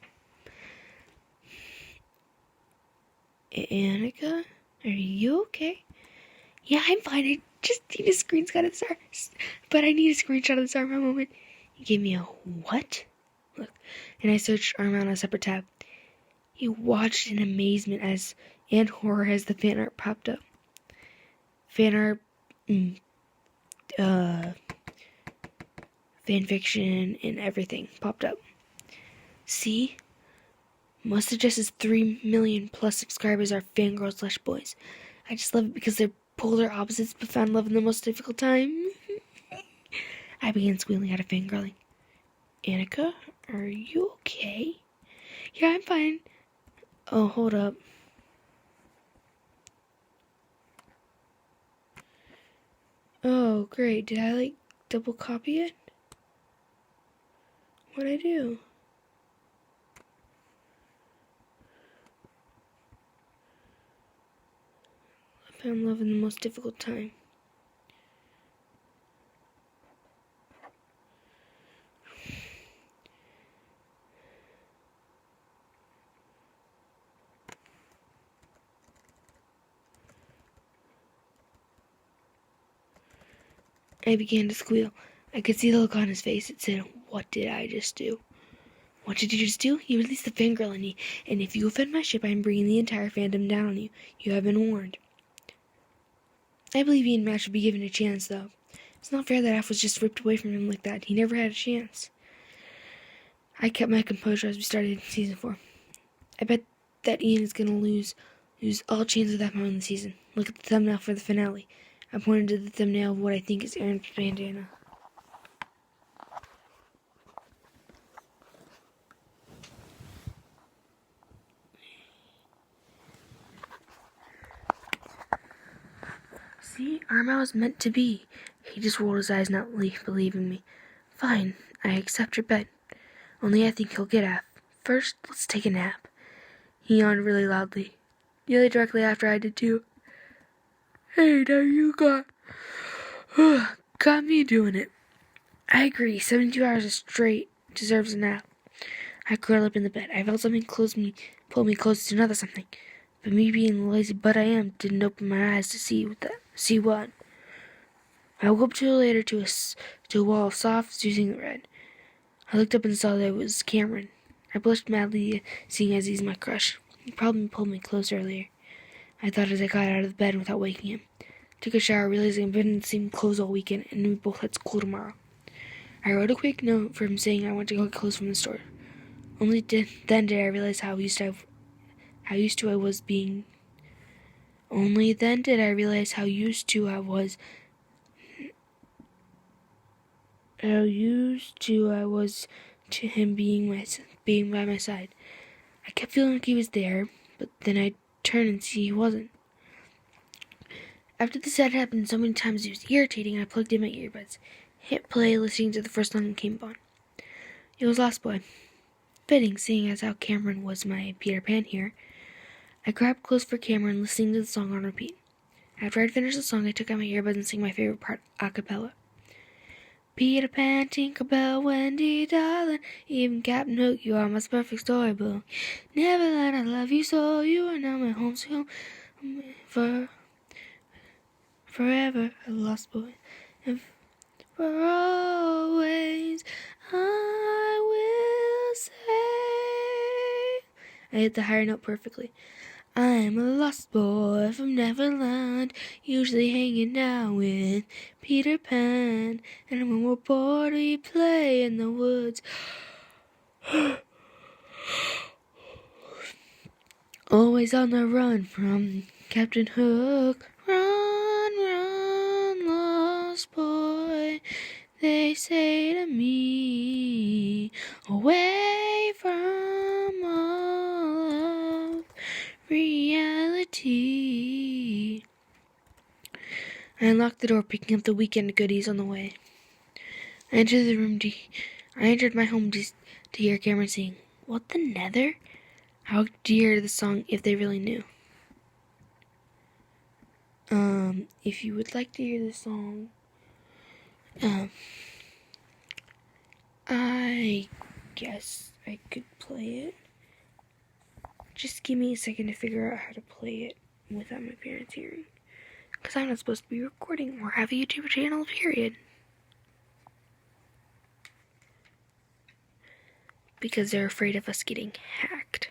Annika, are you okay? Yeah, I'm fine. I just need a screenshot of this arm. But I need a screenshot of this arm at the moment. He gave me a what? Look, and I searched arm on a separate tab. He watched in amazement and horror as the fan art popped up. Fan art, fan fiction, and everything popped up. See? Most of Jess's 3 million plus subscribers are fangirls/boys. I just love it because they're polar opposites but found love in the most difficult time. I began squealing out of fangirling. Annika, are you okay? Yeah, I'm fine. Oh, hold up. Oh, great. Did I, double copy it? What'd I do? I found love in the most difficult time. I began to squeal. I could see the look on his face. It said, what did I just do? What did you just do? You released the fangirl in me, and if you offend my ship, I am bringing the entire fandom down on you. You have been warned. I believe Ian Matt should be given a chance, though. It's not fair that Af was just ripped away from him like that. He never had a chance. I kept my composure as we started season 4. I bet that Ian is going to lose all chance of that moment in the season. Look at the thumbnail for the finale. I pointed to the thumbnail of what I think is Aaron's bandana. See, Armand was meant to be. He just rolled his eyes, not believing me. Fine, I accept your bet. Only I think he'll get F. First, let's take a nap. He yawned really loudly. Nearly directly after I did too. Hey, now you got me doing it. I agree, 72 hours straight deserves a nap. I curled up in the bed. I felt something pull me close to another something. But me being the lazy butt I am, didn't open my eyes to see what. I woke up too later to a wall of soft, oozing red. I looked up and saw that it was Cameron. I blushed madly, seeing as he's my crush. He probably pulled me close earlier. I thought as I got out of the bed without waking him. Took a shower, realizing I've been in the same clothes all weekend, and we both had school tomorrow. I wrote a quick note for him saying I want to go get clothes from the store. Only then did I realize how used to I was being. Only then did I realize how used to I was to him being by my side. I kept feeling like he was there, but then I'd turn and see he wasn't. After this had happened so many times, it was irritating, and I plugged in my earbuds, hit play, listening to the first song that came on. It was Lost Boy. Fitting, seeing as how Cameron was my Peter Pan here. I grabbed close for Cameron, listening to the song on repeat. After I'd finished the song, I took out my earbuds and sang my favorite part a cappella. Peter Pan, Tinkerbell, Wendy, darling, even Captain Hook, you are my perfect storybook. Neverland, I love you so, you are now my home sweet home. Forever a lost boy, and for always I will say. I hit the higher note perfectly. I'm a lost boy from Neverland, usually hanging out with Peter Pan. And when we're bored, we play in the woods. Always on the run from Captain Hook. Run, run, lost boy, they say to me, away from all of reality. I unlocked the door, picking up the weekend goodies on the way. I entered my home to hear Cameron sing, "What the Nether?" How could you hear the song if they really knew? If you would like to hear the song, I guess I could play it. Just give me a second to figure out how to play it without my parents hearing. Because I'm not supposed to be recording or have a YouTube channel, period. Because they're afraid of us getting hacked.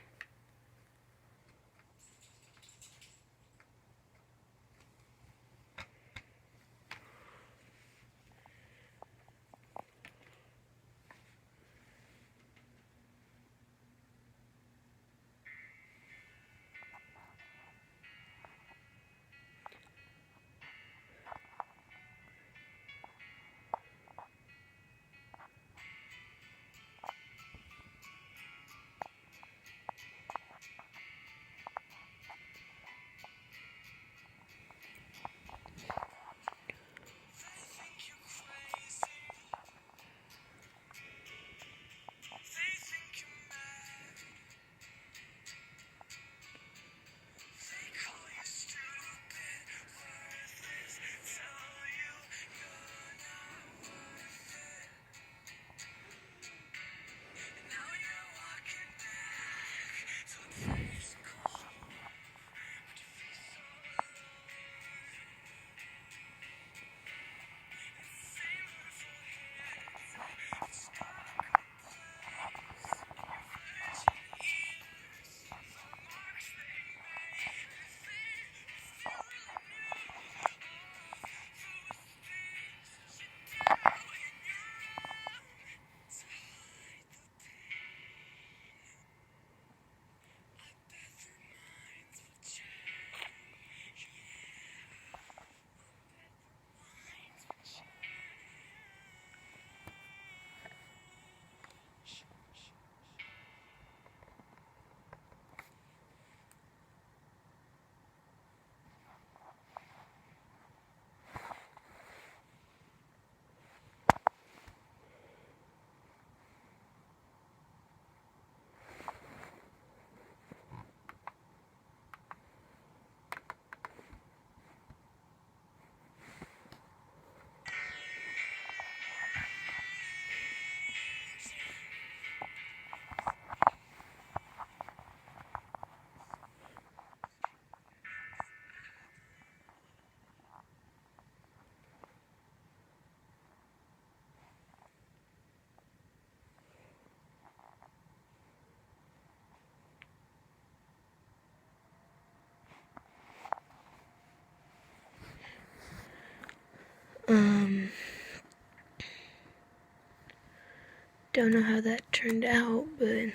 Don't know how that turned out, but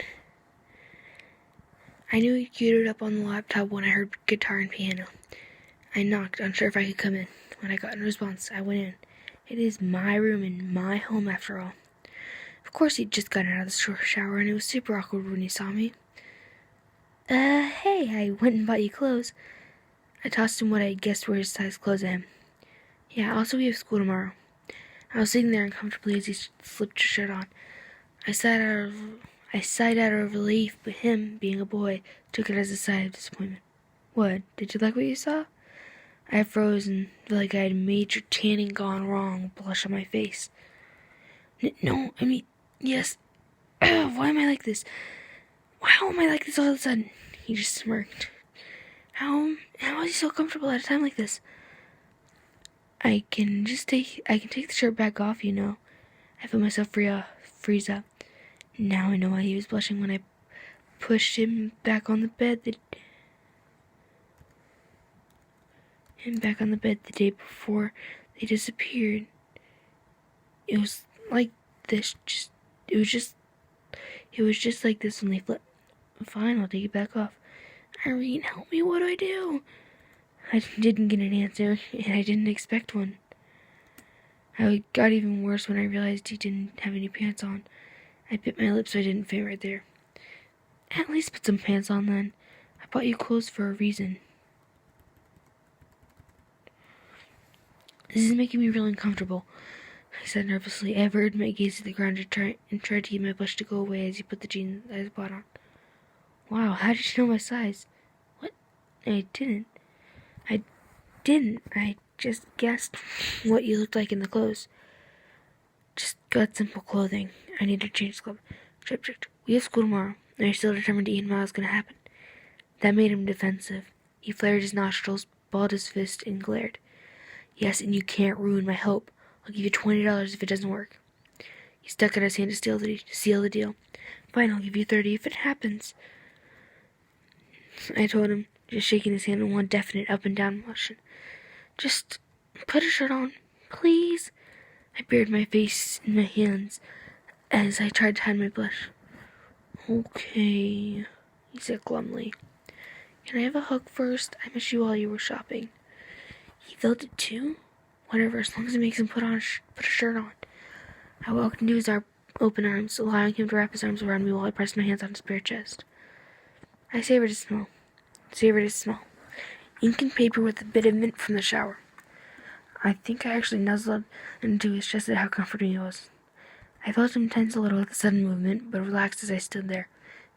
I knew he queued it up on the laptop when I heard guitar and piano. I knocked, unsure if I could come in. When I got no response, I went in. It is my room and my home after all. Of course, he'd just gotten out of the shower, and it was super awkward when he saw me. Hey, I went and bought you clothes. I tossed him what I guessed were his size clothes at him. Yeah, also we have school tomorrow. I was sitting there uncomfortably as he slipped his shirt on. I sighed out of relief, but him, being a boy, took it as a sigh of disappointment. What? Did you like what you saw? I froze and felt like I had major tanning gone wrong, blush on my face. No, I mean, yes. Why am I like this? How am I like this all of a sudden? He just smirked. How is he so comfortable at a time like this? I can take the shirt back off, you know. I felt myself freeze up. Now I know why he was blushing when I pushed him back on the bed the day before they disappeared. It was like this. It was just like this when they flipped. Fine, I'll take it back off. Irene, help me. What do I do? I didn't get an answer, and I didn't expect one. I got even worse when I realized he didn't have any pants on. I bit my lips so I didn't faint right there. At least put some pants on then. I bought you clothes for a reason. This is making me really uncomfortable, I said nervously. I averted my gaze to the ground and tried to get my blush to go away as he put the jeans I bought on. Wow, how did you know my size? What? I didn't. I just guessed what you looked like in the clothes. Just got simple clothing. I need to change clothes. Trip. We have school tomorrow. Are you still determined to eat what was going to happen? That made him defensive. He flared his nostrils, balled his fist, and glared. Yes, and you can't ruin my hope. I'll give you $20 if it doesn't work. He stuck out his hand to seal the deal. Fine, I'll give you $30 if it happens. I told him, just shaking his hand in one definite up and down motion. Just put a shirt on, please. I buried my face in my hands as I tried to hide my blush. Okay, he said glumly. Can I have a hug first? I missed you while you were shopping. He felt it too? Whatever, as long as it makes him put a shirt on. I walked into his open arms, allowing him to wrap his arms around me while I pressed my hands on his bare chest. I savored his smell. Ink and paper with a bit of mint from the shower. I think I actually nuzzled into his chest at how comforting he was. I felt him tense a little at the sudden movement, but relaxed as I stood there.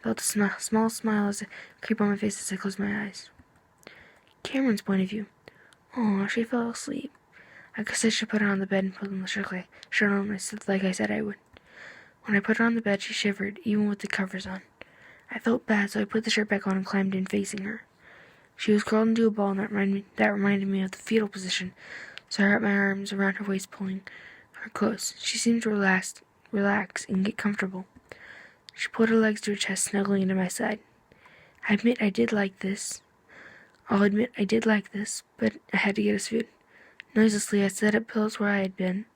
I felt a small smile as it creep on my face as I closed my eyes. Cameron's point of view. Oh, she fell asleep. I guess I should put her on the bed and put on the shirt on like I said I would. When I put her on the bed, she shivered, even with the covers on. I felt bad, so I put the shirt back on and climbed in, facing her. She was curled into a ball, and that reminded me of the fetal position, so I wrapped my arms around her waist, pulling her close. She seemed to relax, and get comfortable. She pulled her legs to her chest, snuggling into my side. I'll admit I did like this, but I had to get us food. Noiselessly, I set up pillows where I had been,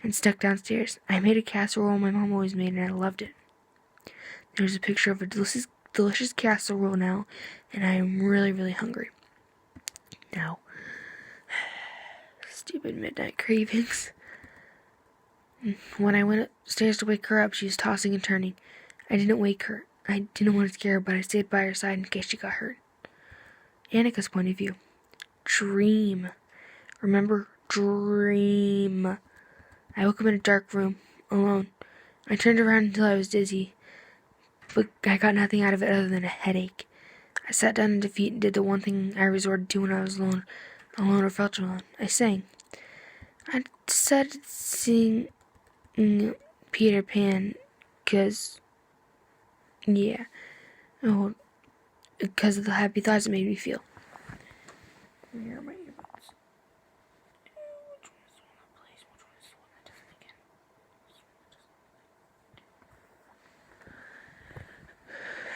and stuck downstairs. I made a casserole my mom always made, and I loved it. There's a picture of a delicious casserole now, and I am really, really hungry. Now, stupid midnight cravings. When I went upstairs to wake her up, she was tossing and turning. I didn't wake her. I didn't want to scare her, but I stayed by her side in case she got hurt. Annika's point of view. Dream. Remember? Dream. I woke up in a dark room, alone. I turned around until I was dizzy, but I got nothing out of it other than a headache. I sat down in defeat and did the one thing I resorted to when I was alone or felt alone. I sang. I decided to sing Peter Pan because of the happy thoughts it made me feel. Where are my earbuds? Which one is the one that plays? Which one is the one that doesn't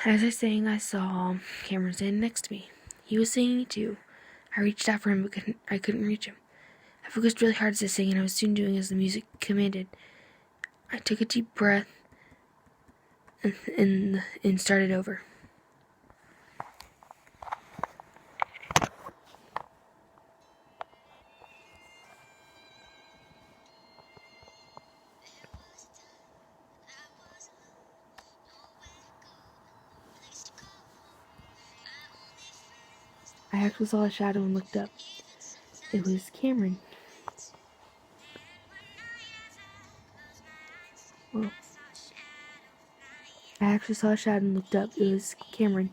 again? As I sang, I saw Cameron standing next to me. He was singing too. I reached out for him, but I couldn't reach him. I focused really hard as I sang, and I was soon doing as the music commanded. I took a deep breath and started over. I actually saw a shadow and looked up. It was Cameron. Well, I actually saw a shadow and looked up. It was Cameron.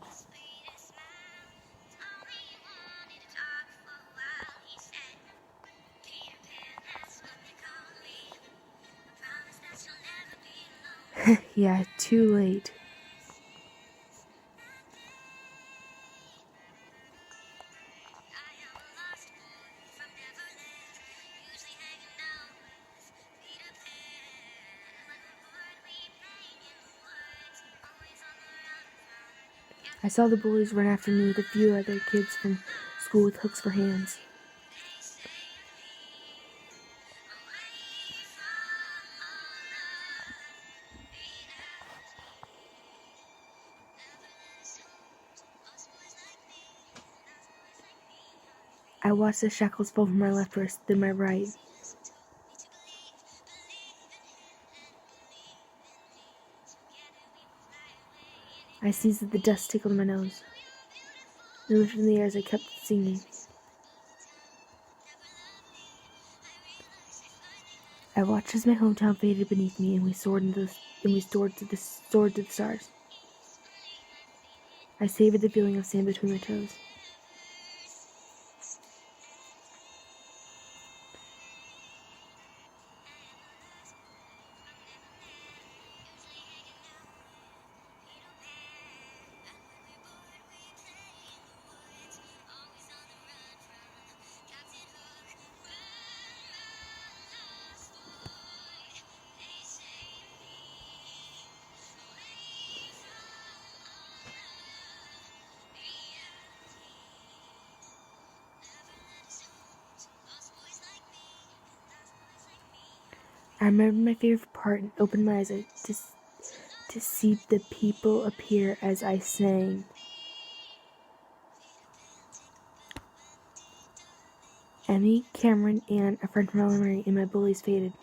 Yeah, too late. I saw the bullies run after me with a few other kids from school with hooks for hands. I watched the shackles fall from my left wrist, then my right. I sneezed as the dust tickled my nose. They lifted in the air as I kept singing. I watched as my hometown faded beneath me, and we soared to the stars. I savored the feeling of sand between my toes. I remembered my favorite part and opened my eyes to see the people appear as I sang. Emmy, Cameron, Ann, a friend from elementary, and my bullies faded.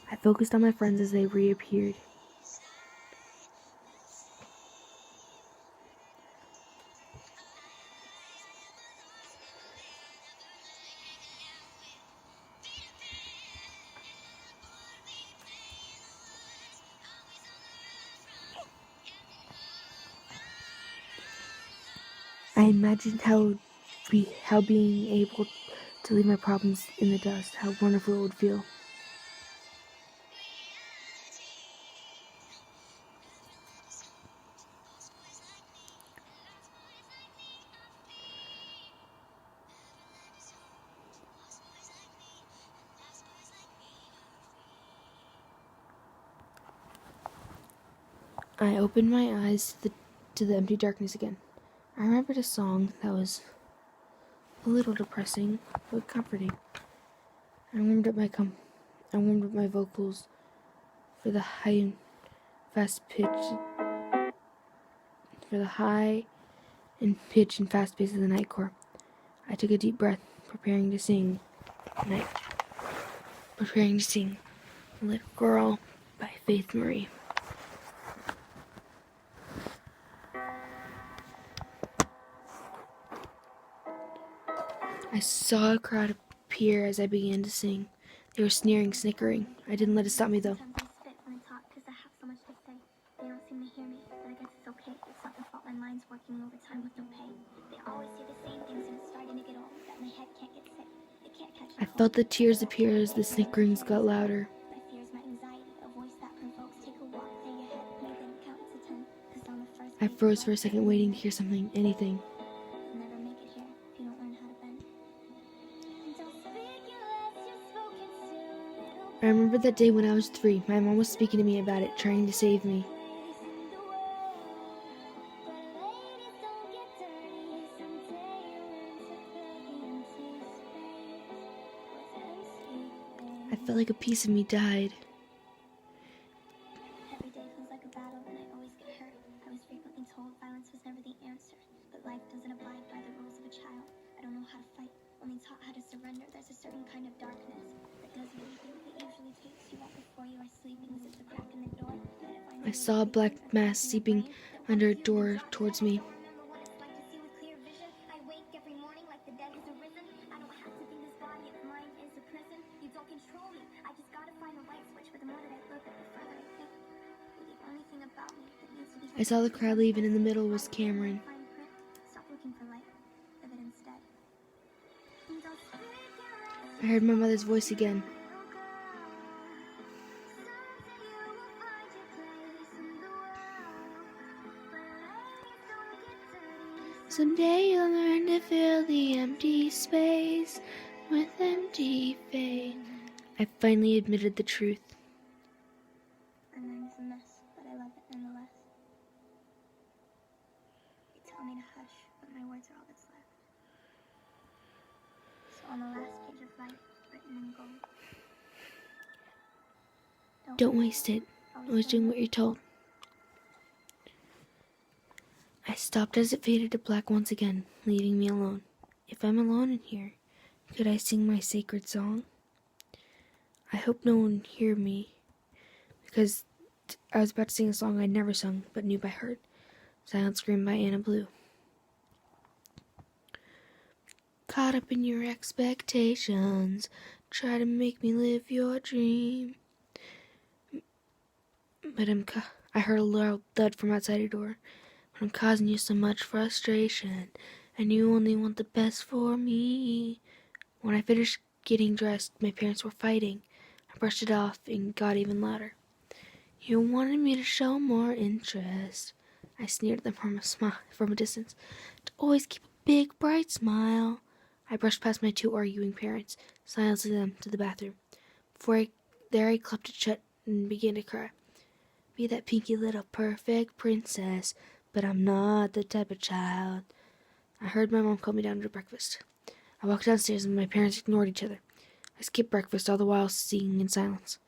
I focused on my friends as they reappeared. I imagined how being able to leave my problems in the dust, how wonderful it would feel. I opened my eyes to the empty darkness again. I remembered a song that was a little depressing, but comforting. I warmed up my vocals for the high and pitch and fast pace of the nightcore. I took a deep breath, preparing to sing Little Girl by Faith Marie. I saw a crowd appear as I began to sing. They were sneering, snickering. I didn't let it stop me, though. I felt the tears appear as the snickerings got louder. I froze for a second, waiting to hear something, anything. I remember that day when I was 3. My mom was speaking to me about it, trying to save me. I felt like a piece of me died. Every day feels like a battle and I always get hurt. I was frequently told violence was never the answer, but life doesn't abide by the rules of a child. I don't know how to fight, only taught how to surrender. There's a certain kind of darkness that does weeping. It usually takes you out before you are sleeping, as if the crack in the door. I saw a black mass seeping under a door towards me. I wake every morning like the dead has arisen. I don't have to think this body of mine is a prison. You don't control me. I just gotta find the light switch. But the more that I look, the further I think. You're the only thing about me that needs to be. I saw the crowd leave, and in the middle was Cameron. Stop looking for light. Live it instead. I heard my mother's voice again. Someday you'll learn to fill the empty space with empty faith. I finally admitted the truth. My mind is a mess, but I love it nonetheless. You tell me to hush, but my words are all that's left. So on the last page of life, written in gold. Don't waste it. Always doing what you're told. I stopped as it faded to black once again, leaving me alone. If I'm alone in here, could I sing my sacred song? I hope no one hear me, because I was about to sing a song I'd never sung, but knew by heart. Silent Scream by Anna Blue. Caught up in your expectations, try to make me live your dream. But I heard a loud thud from outside your door. But I'm causing you so much frustration, and you only want the best for me. When I finished getting dressed, my parents were fighting. I brushed it off and got even louder. You wanted me to show more interest. I sneered at them from a distance. To always keep a big, bright smile. I brushed past my two arguing parents, silencing them to the bathroom. I clapped it shut and began to cry. Be that pinky little perfect princess, but I'm not the type of child. I heard my mom call me down to breakfast. I walked downstairs and my parents ignored each other. I skipped breakfast, all the while singing in silence.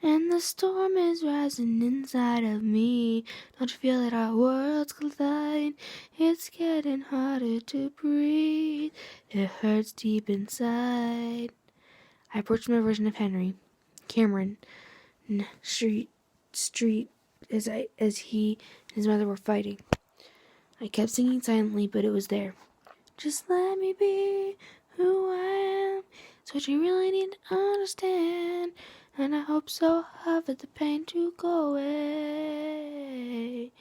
And the storm is rising inside of me. Don't you feel that our worlds collide? It's getting harder to breathe. It hurts deep inside. I approached my version of Henry, Cameron, street as he and his mother were fighting. I kept singing silently, but it was there. Just let me be who I am. It's what you really need to understand. And I hope so hard for the pain to go away.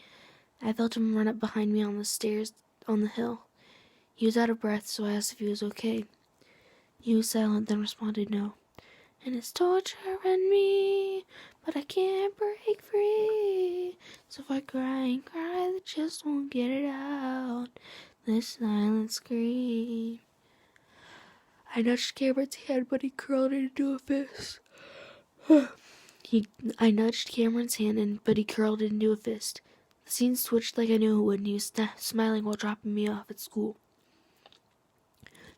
I felt him run up behind me on the stairs on the hill. He was out of breath, so I asked if he was okay. He was silent, then responded no. And it's torturing me, but I can't break free. So if I cry and cry, I just won't get it out. This silent scream. I nudged Cameron's hand, but he curled it into a fist. I nudged Cameron's hand, but he curled it into a fist. The scene switched like I knew it would, and he was smiling while dropping me off at school.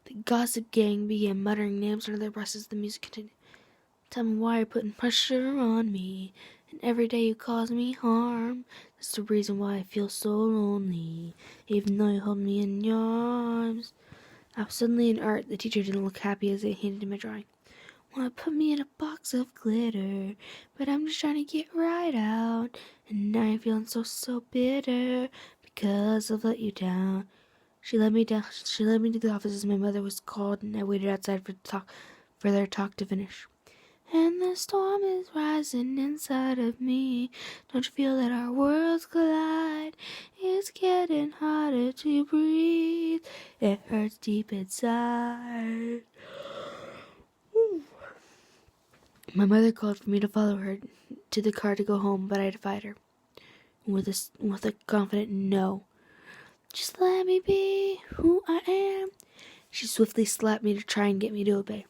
The gossip gang began muttering names under their breaths as the music continued. Tell me why you're putting pressure on me, and every day you cause me harm. That's the reason why I feel so lonely, even though you hold me in your arms. I was suddenly in art. The teacher didn't look happy as they handed him a drawing. Wanna put me in a box of glitter, but I'm just trying to get right out. And now I'm feeling so bitter because I've let you down. She led me to the office as my mother was called, and I waited outside for their talk to finish. And the storm is rising inside of me. Don't you feel that our worlds collide? It's getting harder to breathe. It hurts deep inside. My mother called for me to follow her to the car to go home, but I defied her with a confident no. Just let me be who I am. She swiftly slapped me to try and get me to obey.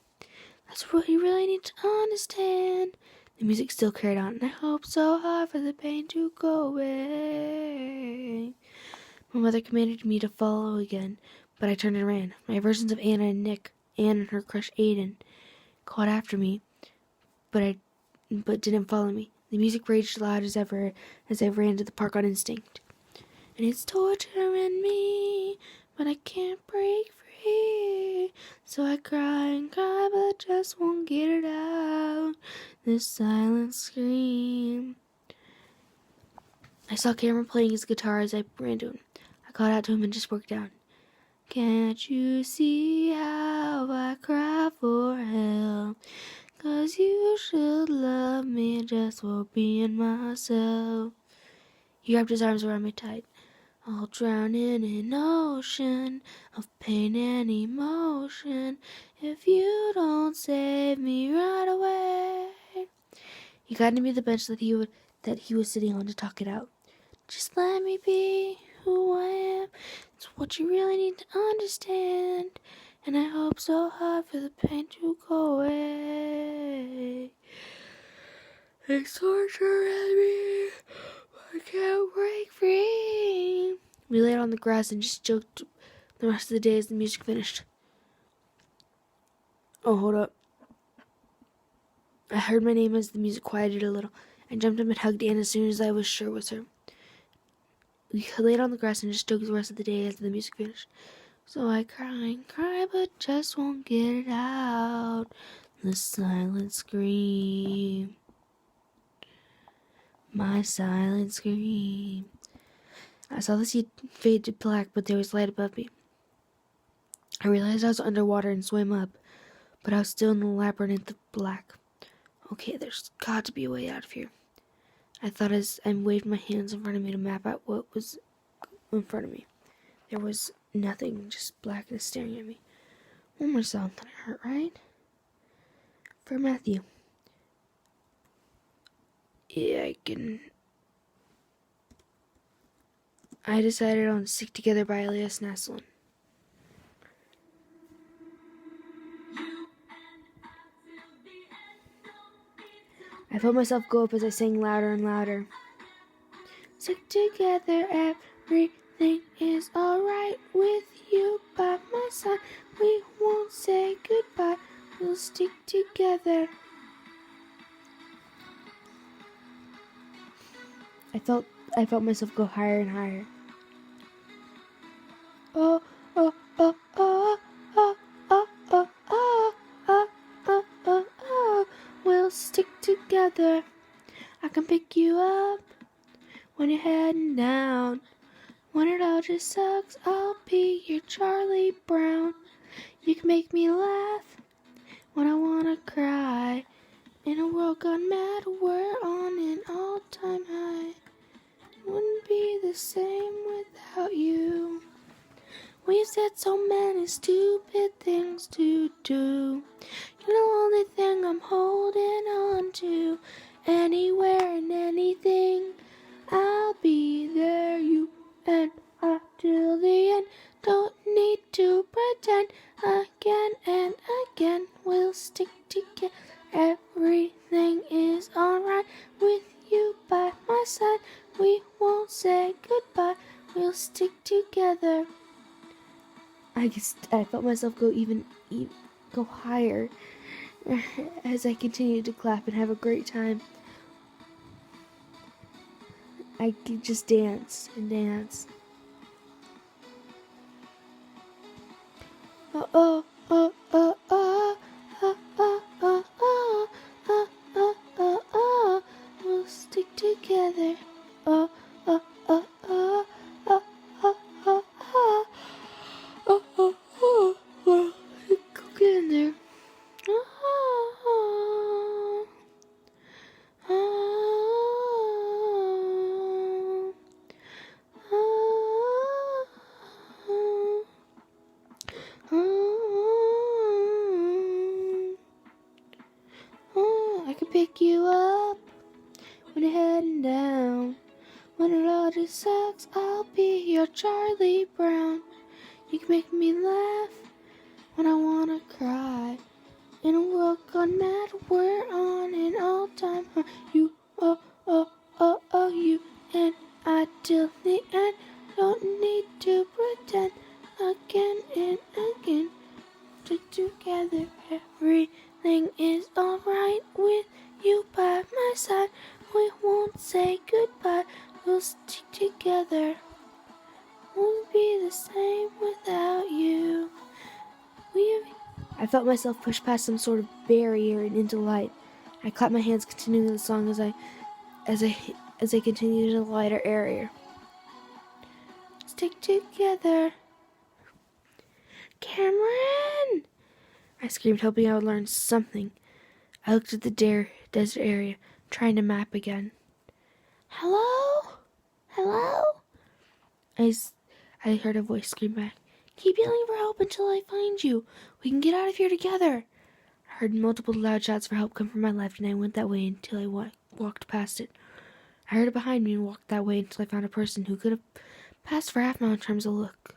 That's what you really need to understand. The music still carried on, and I hope so hard for the pain to go away. My mother commanded me to follow again, but I turned and ran. My versions of Anna and Nick, Anne and her crush Aiden, called after me, but didn't follow me. The music raged loud as ever as I ran to the park on instinct. And it's torturing me, but I can't break free. So I cry and cry, but just won't get it out. This silent scream. I saw Cameron playing his guitar as I ran to him. I called out to him and just broke down. Can't you see how I cry for help? 'Cause you should love me just for being myself. He wrapped his arms around me tight. I'll drown in an ocean of pain and emotion if you don't save me right away. He guided me to the bench that he was sitting on to talk it out. Just let me be who I am. It's what you really need to understand. And I hope so hard for the pain to go away. It's torturing me. I can't break free. We laid on the grass and just joked the rest of the day as the music finished. Oh, hold up. I heard my name as the music quieted a little. I jumped up and hugged Anne as soon as I was sure it was her. We laid on the grass and just joked the rest of the day as the music finished. So I cry and cry, but just won't get it out. The silent scream. My silent scream. I saw the sea fade to black, but there was light above me. I realized I was underwater and swam up, but I was still in the labyrinth of black. Okay, there's got to be a way out of here. I thought as I waved my hands in front of me to map out what was in front of me. There was nothing, just blackness staring at me. One more song that I heard, right? For Matthew. Yeah, I decided on Stick Together by Elias Naslund. I felt myself go up as I sang louder and louder. Stick together, everything is alright with you by my side. We won't say goodbye, we'll stick together. I felt myself go higher and higher. Oh, oh, oh, oh, oh, oh, oh, oh, oh, oh, oh, oh. We'll stick together. I can pick you up when you're heading down. When it all just sucks, I'll be your Charlie Brown. You can make me laugh when I wanna cry. In a world gone mad, we're on an all-time high. It wouldn't be the same without you. We've said so many stupid things to do. You're the only thing I'm holding on to. Anywhere and anything, I'll be there. You and I till the end. Don't need to pretend. Again and again, we'll stick together. Everything is alright with you by my side. We won't say goodbye. We'll stick together. I felt myself go higher as I continued to clap and have a great time. I could just dance and dance. Oh, oh, oh, oh, oh, oh, oh, oh, oh, oh, oh, oh, oh, we'll stick together. Oh, oh, oh, oh, oh, oh, oh, oh, oh, oh, oh, oh, go get in there. Oh, oh, oh, oh, I can pick you up when you're heading down. When it all just sucks, I'll be your Charlie Brown. You can make me laugh when I wanna cry. In a world gone mad, we're on an all-time high. You, oh, oh, oh, oh, you and I till the end. Don't need to pretend again and again. Stick together, everything Everything is alright with you by my side. We won't say goodbye. We'll stick together. Won't be the same without you. I felt myself push past some sort of barrier and into the light. I clapped my hands, continuing the song as I continued in a lighter area. Stick together. Cameron! I screamed, hoping I would learn something. I looked at the desert area, trying to map again. Hello? Hello? I heard a voice scream back. Keep yelling for help until I find you. We can get out of here together. I heard multiple loud shouts for help come from my left, and I went that way until I walked past it. I heard it behind me and walked that way until I found a person who could have passed for half my in terms of look.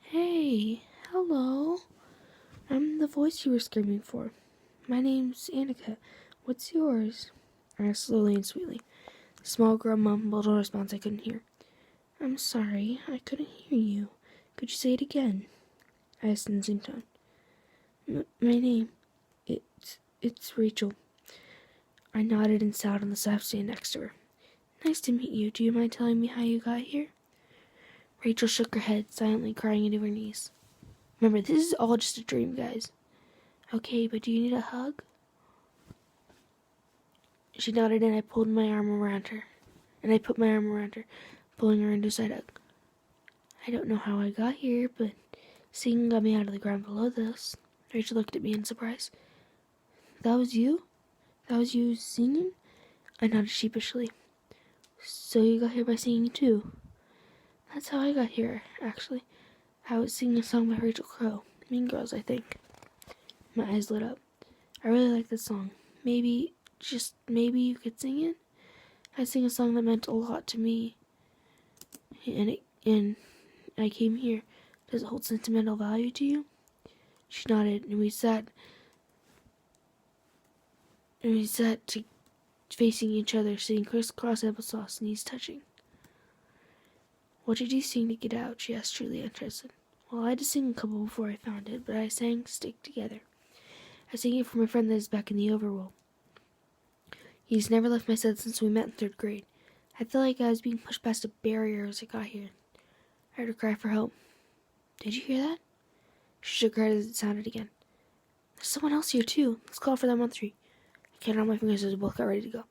Hey, hello. I'm the voice you were screaming for. My name's Annika. What's yours? I asked slowly and sweetly. The small girl mumbled a response I couldn't hear. I'm sorry, I couldn't hear you. Could you say it again? I asked in the same tone. My name, it's Rachel. I nodded and sat on the soft stand next to her. Nice to meet you. Do you mind telling me how you got here? Rachel shook her head, silently crying into her knees. Remember, this is all just a dream, guys. Okay, but do you need a hug? She nodded and I pulled my arm around her. Pulling her into a side hug. I don't know how I got here, but singing got me out of the ground below this. Rachel looked at me in surprise. That was you? That was you singing? I nodded sheepishly. So you got here by singing too? That's how I got here, actually. I was singing a song by Rachel Crow. Mean Girls, I think. My eyes lit up. I really like this song. Maybe, just maybe you could sing it? I sing a song that meant a lot to me. And I came here. Does it hold sentimental value to you? She nodded, and we sat facing each other, sitting crisscross applesauce, knees touching. What did you sing to get out? She asked, truly interested. Well, I had to sing a couple before I found it, but I sang Stick Together. I sang it for my friend that is back in the overworld. He's never left my side since we met in 3rd grade. I felt like I was being pushed past a barrier as I got here. I heard her cry for help. Did you hear that? She shook her head as it sounded again. There's someone else here, too. Let's call for them on 3. I counted on my fingers as we both got ready to go.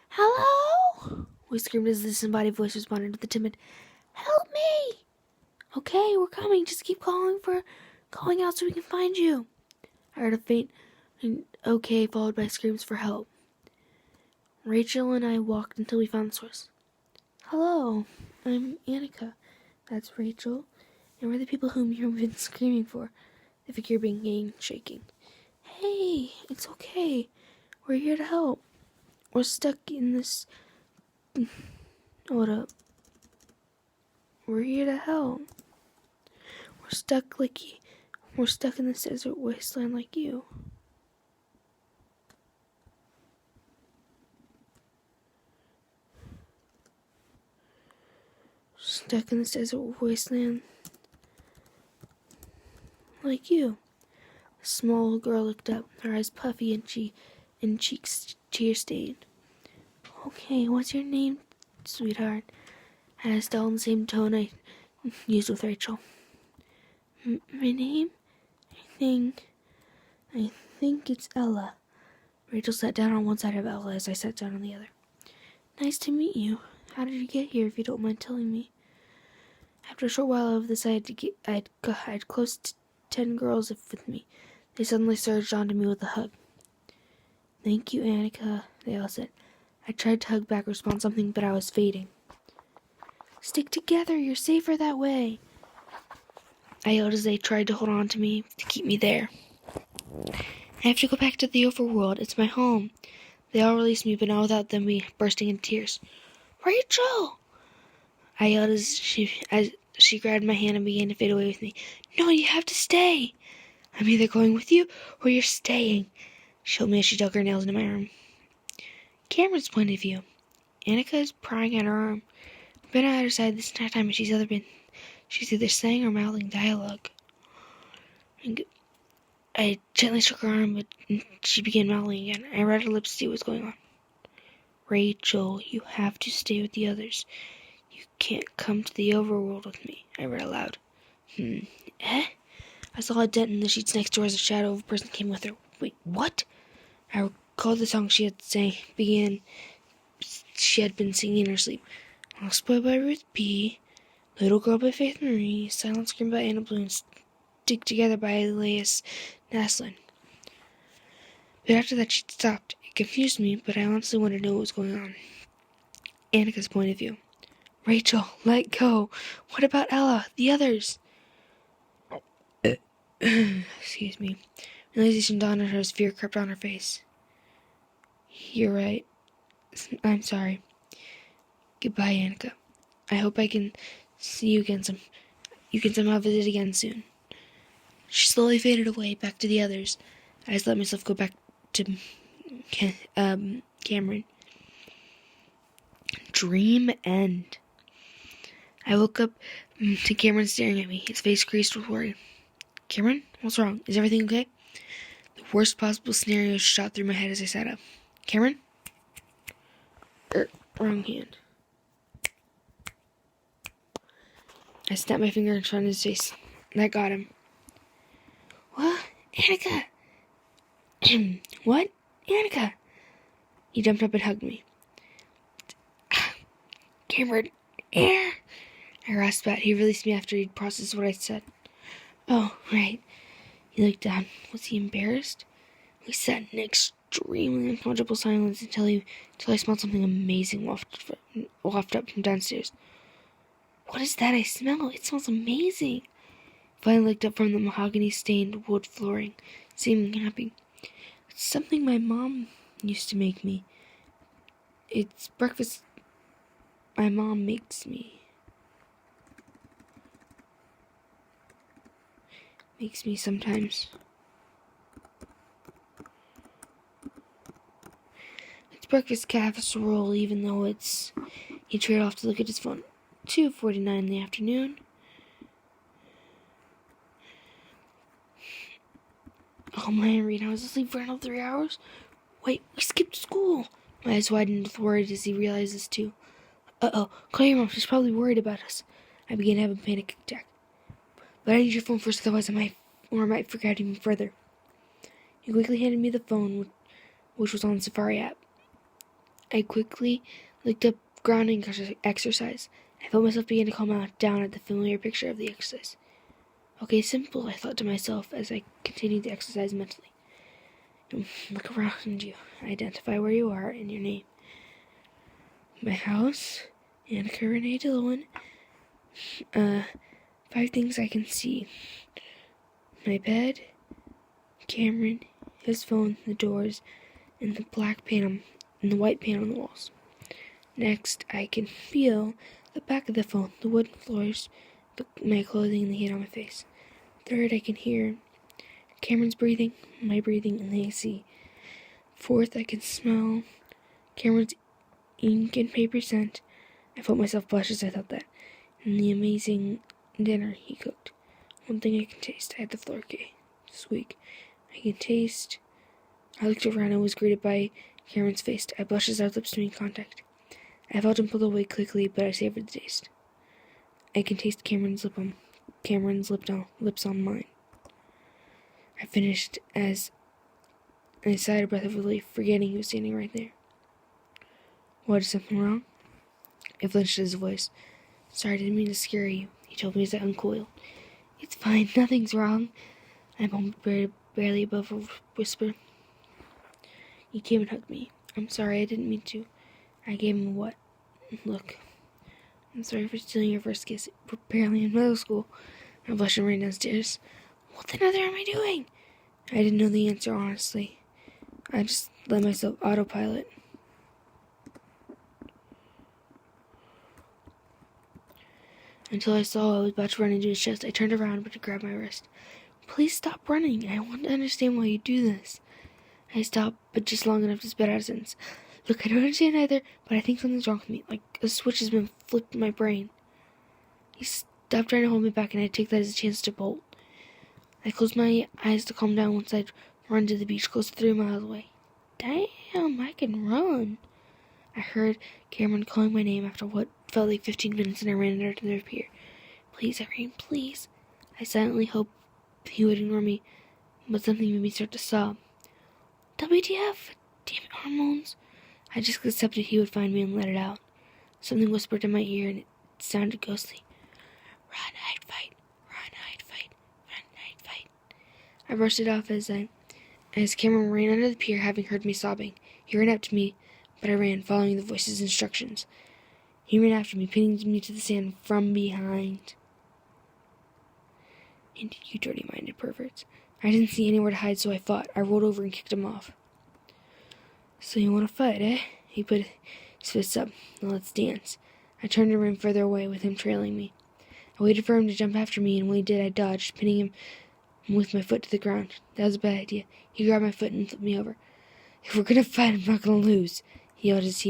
Hello! We screamed as the disembodied voice responded with a timid, Help me! Okay, we're coming. Just keep calling out so we can find you. I heard a faint okay followed by screams for help. Rachel and I walked until we found the source. Hello, I'm Annika. That's Rachel. And we're the people whom you've been screaming for. The figure began shaking. Hey, it's okay. We're here to help. We're stuck in this... Hold up. We're here to help. We're stuck in this desert wasteland like you. Stuck in this desert wasteland like you. The small girl looked up, her eyes puffy and cheeks tear-stained. Okay, what's your name, sweetheart? I asked all in the same tone I used with Rachel. My name? I think it's Ella. Rachel sat down on one side of Ella as I sat down on the other. Nice to meet you. How did you get here, if you don't mind telling me? After a short while of this, I had close to 10 girls with me. They suddenly surged onto me with a hug. Thank you, Annika, they all said. I tried to hug back or respond something, but I was fading. Stick together, you're safer that way. I yelled as they tried to hold on to me to keep me there. I have to go back to the overworld. It's my home. They all released me, but not without them bursting into tears. Rachel! I yelled as she grabbed my hand and began to fade away with me. No, you have to stay. I'm either going with you or you're staying. She told me as she dug her nails into my arm. Cameron's point of view. Annika is prying at her arm. I've been at her side this entire time, and she's either saying or mouthing dialogue. I gently shook her arm, but she began mouthing again. I read her lips to see what was going on. Rachel, you have to stay with the others. You can't come to the overworld with me, I read aloud. Eh? I saw a dent in the sheets next door as a shadow of a person came with her. Wait, what? I recalled the song she had been singing in her sleep. Lost Boy by Ruth B., Little Girl by Faith Marie, Silent Scream by Anna Blue, and Stick Together by Elias Naslin. But after that she'd stopped. It confused me, but I honestly wanted to know what was going on. Annika's point of view. Rachel, let go. What about Ella? The others? Excuse me. Realization dawned on her as fear crept on her face. You're right. I'm sorry. Goodbye, Annika. I hope I can see you again you can somehow visit again soon. She slowly faded away, back to the others. I just let myself go back to Cameron. Dream end. I woke up to Cameron staring at me, his face creased with worry. Cameron, what's wrong? Is everything okay? The worst possible scenario shot through my head as I sat up. Cameron? Wrong hand. I snapped my finger in front of his face. That got him. What? Annika! What? Annika! He jumped up and hugged me. Cameron, I rasped out. He released me after he'd processed what I said. Oh, right. He looked down. Was he embarrassed? We sat in extremely uncomfortable silence until I smelled something amazing waft up from downstairs. What is that I smell? It smells amazing. Finally looked up from the mahogany-stained wood flooring, seeming happy. It's something my mom used to make me. It's breakfast my mom makes me. Makes me sometimes. It's breakfast casserole, even though he trailed off to look at his phone. 2:49 in the afternoon. Oh man, Reed, I was asleep for another 3 hours? Wait, we skipped school. My eyes widened with worry as he realized this too. Uh-oh, call your mom, she's probably worried about us. I began to have a panic attack. But I need your phone first, otherwise I might freak out even further. He quickly handed me the phone, which was on the Safari app. I quickly looked up grounding exercise. I felt myself begin to calm down at the familiar picture of the exercise. Okay, simple, I thought to myself as I continued the exercise mentally. Look around you. Identify where you are and your name. My house, Annika Renee Dillon. 5 things I can see. My bed, Cameron, his phone, the doors, and the white paint on the walls. Next, I can feel the back of the phone, the wooden floors, my clothing, and the heat on my face. Third, I can hear Cameron's breathing, my breathing, and the AC. Fourth, I can smell Cameron's ink and paper scent. I felt myself blush as I thought that. And the amazing dinner he cooked. One thing I can taste. I had the floor squeak. I can taste. I looked around and was greeted by Cameron's face. I blushed as our lips made contact. I felt him pull away quickly, but I savored the taste. I can taste Cameron's lips on mine. I finished as I sighed a breath of relief, forgetting he was standing right there. What, is something wrong? I flinched at his voice. Sorry, I didn't mean to scare you, he told me as I uncoiled. It's fine, nothing's wrong. I moaned barely above a whisper. He came and hugged me. I'm sorry, I didn't mean to. I gave him a what? Look. I'm sorry for stealing your first kiss. We're barely in middle school. I blushed and ran downstairs. What the other am I doing? I didn't know the answer, honestly. I just let myself autopilot. Until I saw I was about to run into his chest, I turned around but to grab my wrist. Please stop running. I want to understand why you do this. I stopped, but just long enough to spit out a sentence. Look, I don't understand either, but I think something's wrong with me. Like a switch has been flipped in my brain. He stopped trying to hold me back, and I took that as a chance to bolt. I closed my eyes to calm down once I'd run to the beach close to 3 miles away. Damn, I can run. I heard Cameron calling my name after what felt like 15 minutes, and I ran under the pier. Please, Irene, please. I silently hoped he would ignore me, but something made me start to sob. WTF? Damn it, hormones. I just accepted he would find me and let it out. Something whispered in my ear, and it sounded ghostly. Run, hide, fight. Run, hide, fight. Run, hide, fight. I brushed it off as Cameron ran under the pier, having heard me sobbing. He ran up to me, but I ran, following the voice's instructions. He ran after me, pinning me to the sand from behind. And you dirty-minded perverts. I didn't see anywhere to hide, so I fought. I rolled over and kicked him off. So you want to fight, eh? He put his fists up. Now let's dance. I turned and ran further away, with him trailing me. I waited for him to jump after me, and when he did, I dodged, pinning him with my foot to the ground. That was a bad idea. He grabbed my foot and flipped me over. If we're gonna fight, I'm not gonna lose, he yelled as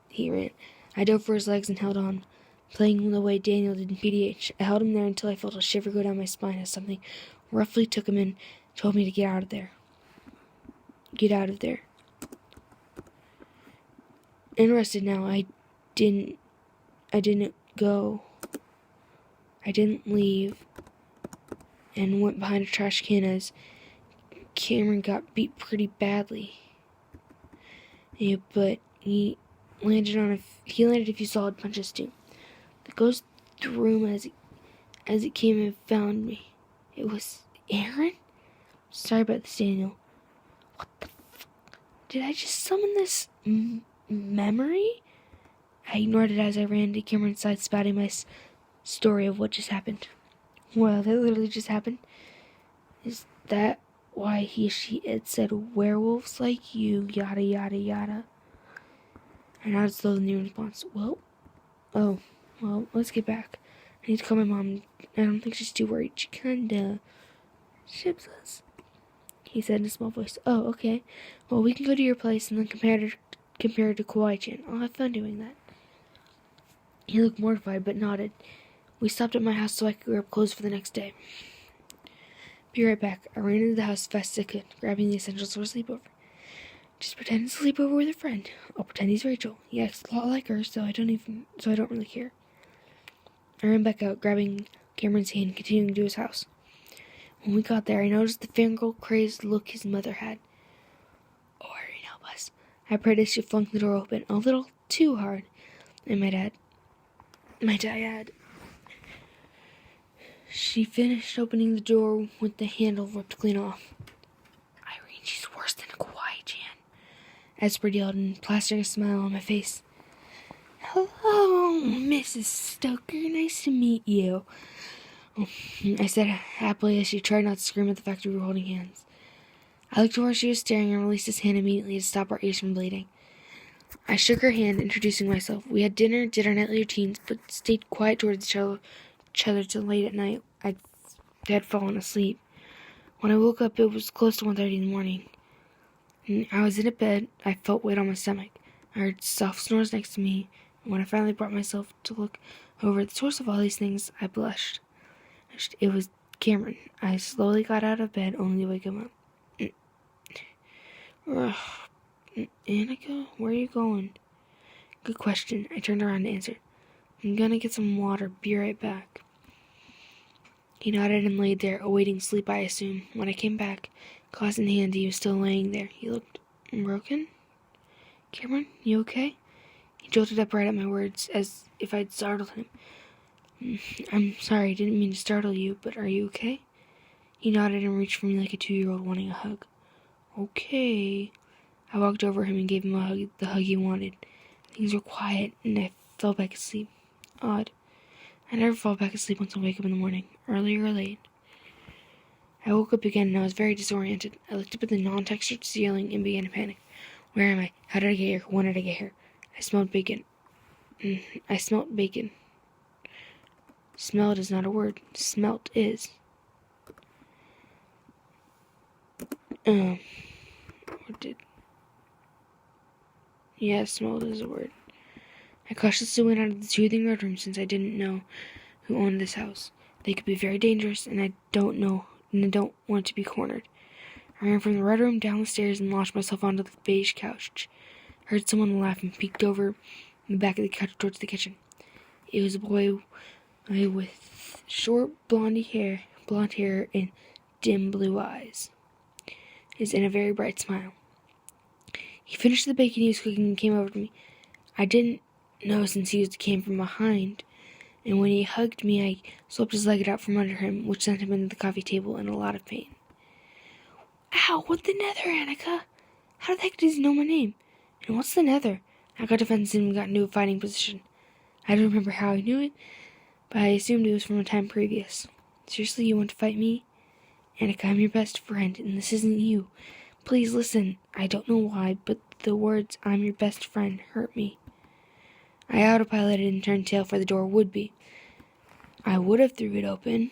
he ran. I dove for his legs and held on, playing the way Daniel did in PDH. I held him there until I felt a shiver go down my spine as something roughly took him in and told me to get out of there. Get out of there. Interested now, I didn't go. I didn't leave and went behind a trash can as Cameron got beat pretty badly. Yeah, but he landed a few solid punches too. The ghost room as it came and found me. It was Aaron? Sorry about this, Daniel. What the fuck? Did I just summon this memory? I ignored it as I ran to Cameron's side, spouting my story of what just happened. Well, that literally just happened. Is that why she had said werewolves like you, yada yada yada? I nodded slowly in response. Well, let's get back. I need to call my mom. I don't think she's too worried. She kinda ships us, he said in a small voice. Oh, okay. Well, we can go to your place and then compare it to Kawaii-chan. I'll have fun doing that. He looked mortified, but nodded. We stopped at my house so I could grab clothes for the next day. Be right back. I ran into the house as fast as I could, grabbing the essentials for a sleepover. Just pretend to sleep over with a friend. I'll pretend he's Rachel. He acts a lot like her, so I don't really care. I ran back out, grabbing Cameron's hand and continuing to his house. When we got there, I noticed the fangirl crazed look his mother had. Oh, Irene, help us. I prayed as she flung the door open, a little too hard, and my dad. She finished opening the door with the handle ripped clean off. Irene, she's worse than a Kawaii-chan, Esper yelled and plastering a smile on my face. Hello, Mrs. Stoker. Nice to meet you. I said happily as she tried not to scream at the fact we were holding hands. I looked to where she was staring and released his hand immediately to stop our ears from bleeding. I shook her hand, introducing myself. We had dinner, did our nightly routines, but stayed quiet towards each other till late at night. I had fallen asleep. When I woke up, it was close to 1:30 in the morning. I was in a bed. I felt weight on my stomach. I heard soft snores next to me, and when I finally brought myself to look over at the source of all these things, I blushed. It was Cameron. I slowly got out of bed, only to wake him up. Annika, where are you going? Good question. I turned around to answer. I'm gonna get some water. Be right back. He nodded and laid there, awaiting sleep, I assume. When I came back, glass in hand, he was still laying there. He looked broken. Cameron, you okay? He jolted upright at my words, as if I'd startled him. I'm sorry, I didn't mean to startle you, but are you okay? He nodded and reached for me like a 2-year-old wanting a hug. Okay. I walked over him and gave him the hug he wanted. Things were quiet, and I fell back asleep. Odd. I never fall back asleep once I wake up in the morning, early or late. I woke up again, and I was very disoriented. I looked up at the non-textured ceiling and began to panic. Where am I? How did I get here? When did I get here? I smelled bacon. I smelt bacon. Smelled is not a word. Smelt is. Yeah, smelled is a word. I cautiously went out of the soothing red room since I didn't know who owned this house. They could be very dangerous, and I don't know and I don't want to be cornered. I ran from the red room down the stairs and launched myself onto the beige couch. I heard someone laugh and peeked over the back of the couch towards the kitchen. It was a boy with short blonde hair and dim blue eyes. And a very bright smile. He finished the bacon he was cooking and came over to me. I didn't know since he came from behind, and when he hugged me, I swept his leg out from under him, which sent him into the coffee table in a lot of pain. Ow, what the nether, Annika? How the heck does he know my name? And what's the nether? I got defensive and got into a fighting position. I don't remember how I knew it, but I assumed it was from a time previous. Seriously, you want to fight me? Annika, I'm your best friend, and this isn't you. Please listen. I don't know why, but the words, I'm your best friend, hurt me. I autopiloted and turned tail for the door would be. I would have threw it open.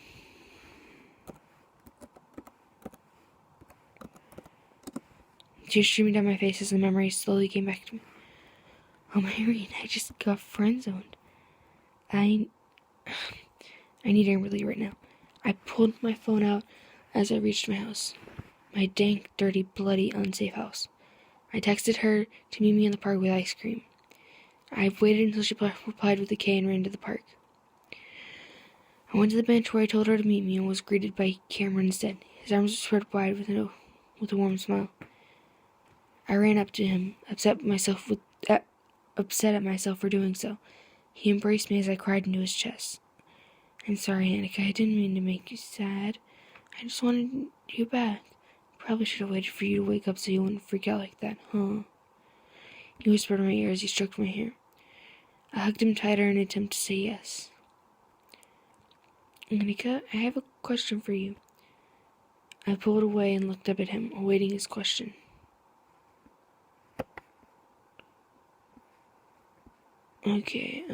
Tears streaming down my face as the memory slowly came back to me. Oh, Irene, I just got friend-zoned. I need Amberly right now. I pulled my phone out as I reached my house. My dank, dirty, bloody, unsafe house. I texted her to meet me in the park with ice cream. I waited until she replied with a K and ran to the park. I went to the bench where I told her to meet me and was greeted by Cameron instead. His arms were spread wide with a warm smile. I ran up to him, upset at myself for doing so. He embraced me as I cried into his chest. I'm sorry, Annika. I didn't mean to make you sad. I just wanted you back. Probably should have waited for you to wake up so you wouldn't freak out like that, huh? He whispered in my ear as he stroked my hair. I hugged him tighter in an attempt to say yes. Annika, I have a question for you. I pulled away and looked up at him, awaiting his question. Okay,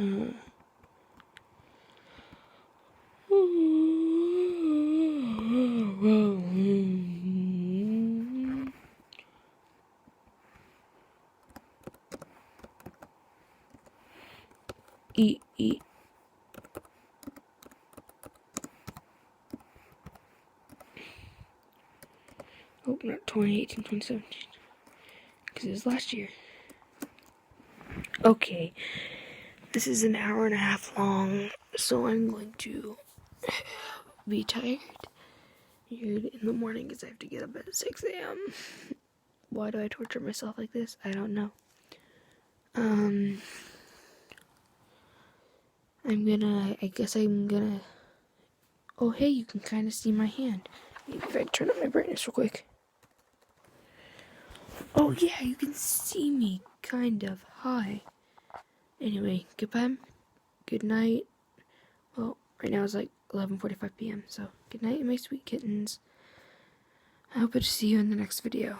Eat. Oh, not 2018, 2017. Because it was last year. Okay. This is an hour and a half long, so I'm going to be tired in the morning because I have to get up at 6 a.m. Why do I torture myself like this? I don't know. Oh, hey, you can kind of see my hand. Maybe if I turn up my brightness real quick. Oh, yeah, you can see me, kind of. Hi. Anyway, goodbye. Good night. Well, right now it's like 11:45 p.m., so good night, my sweet kittens. I hope to see you in the next video.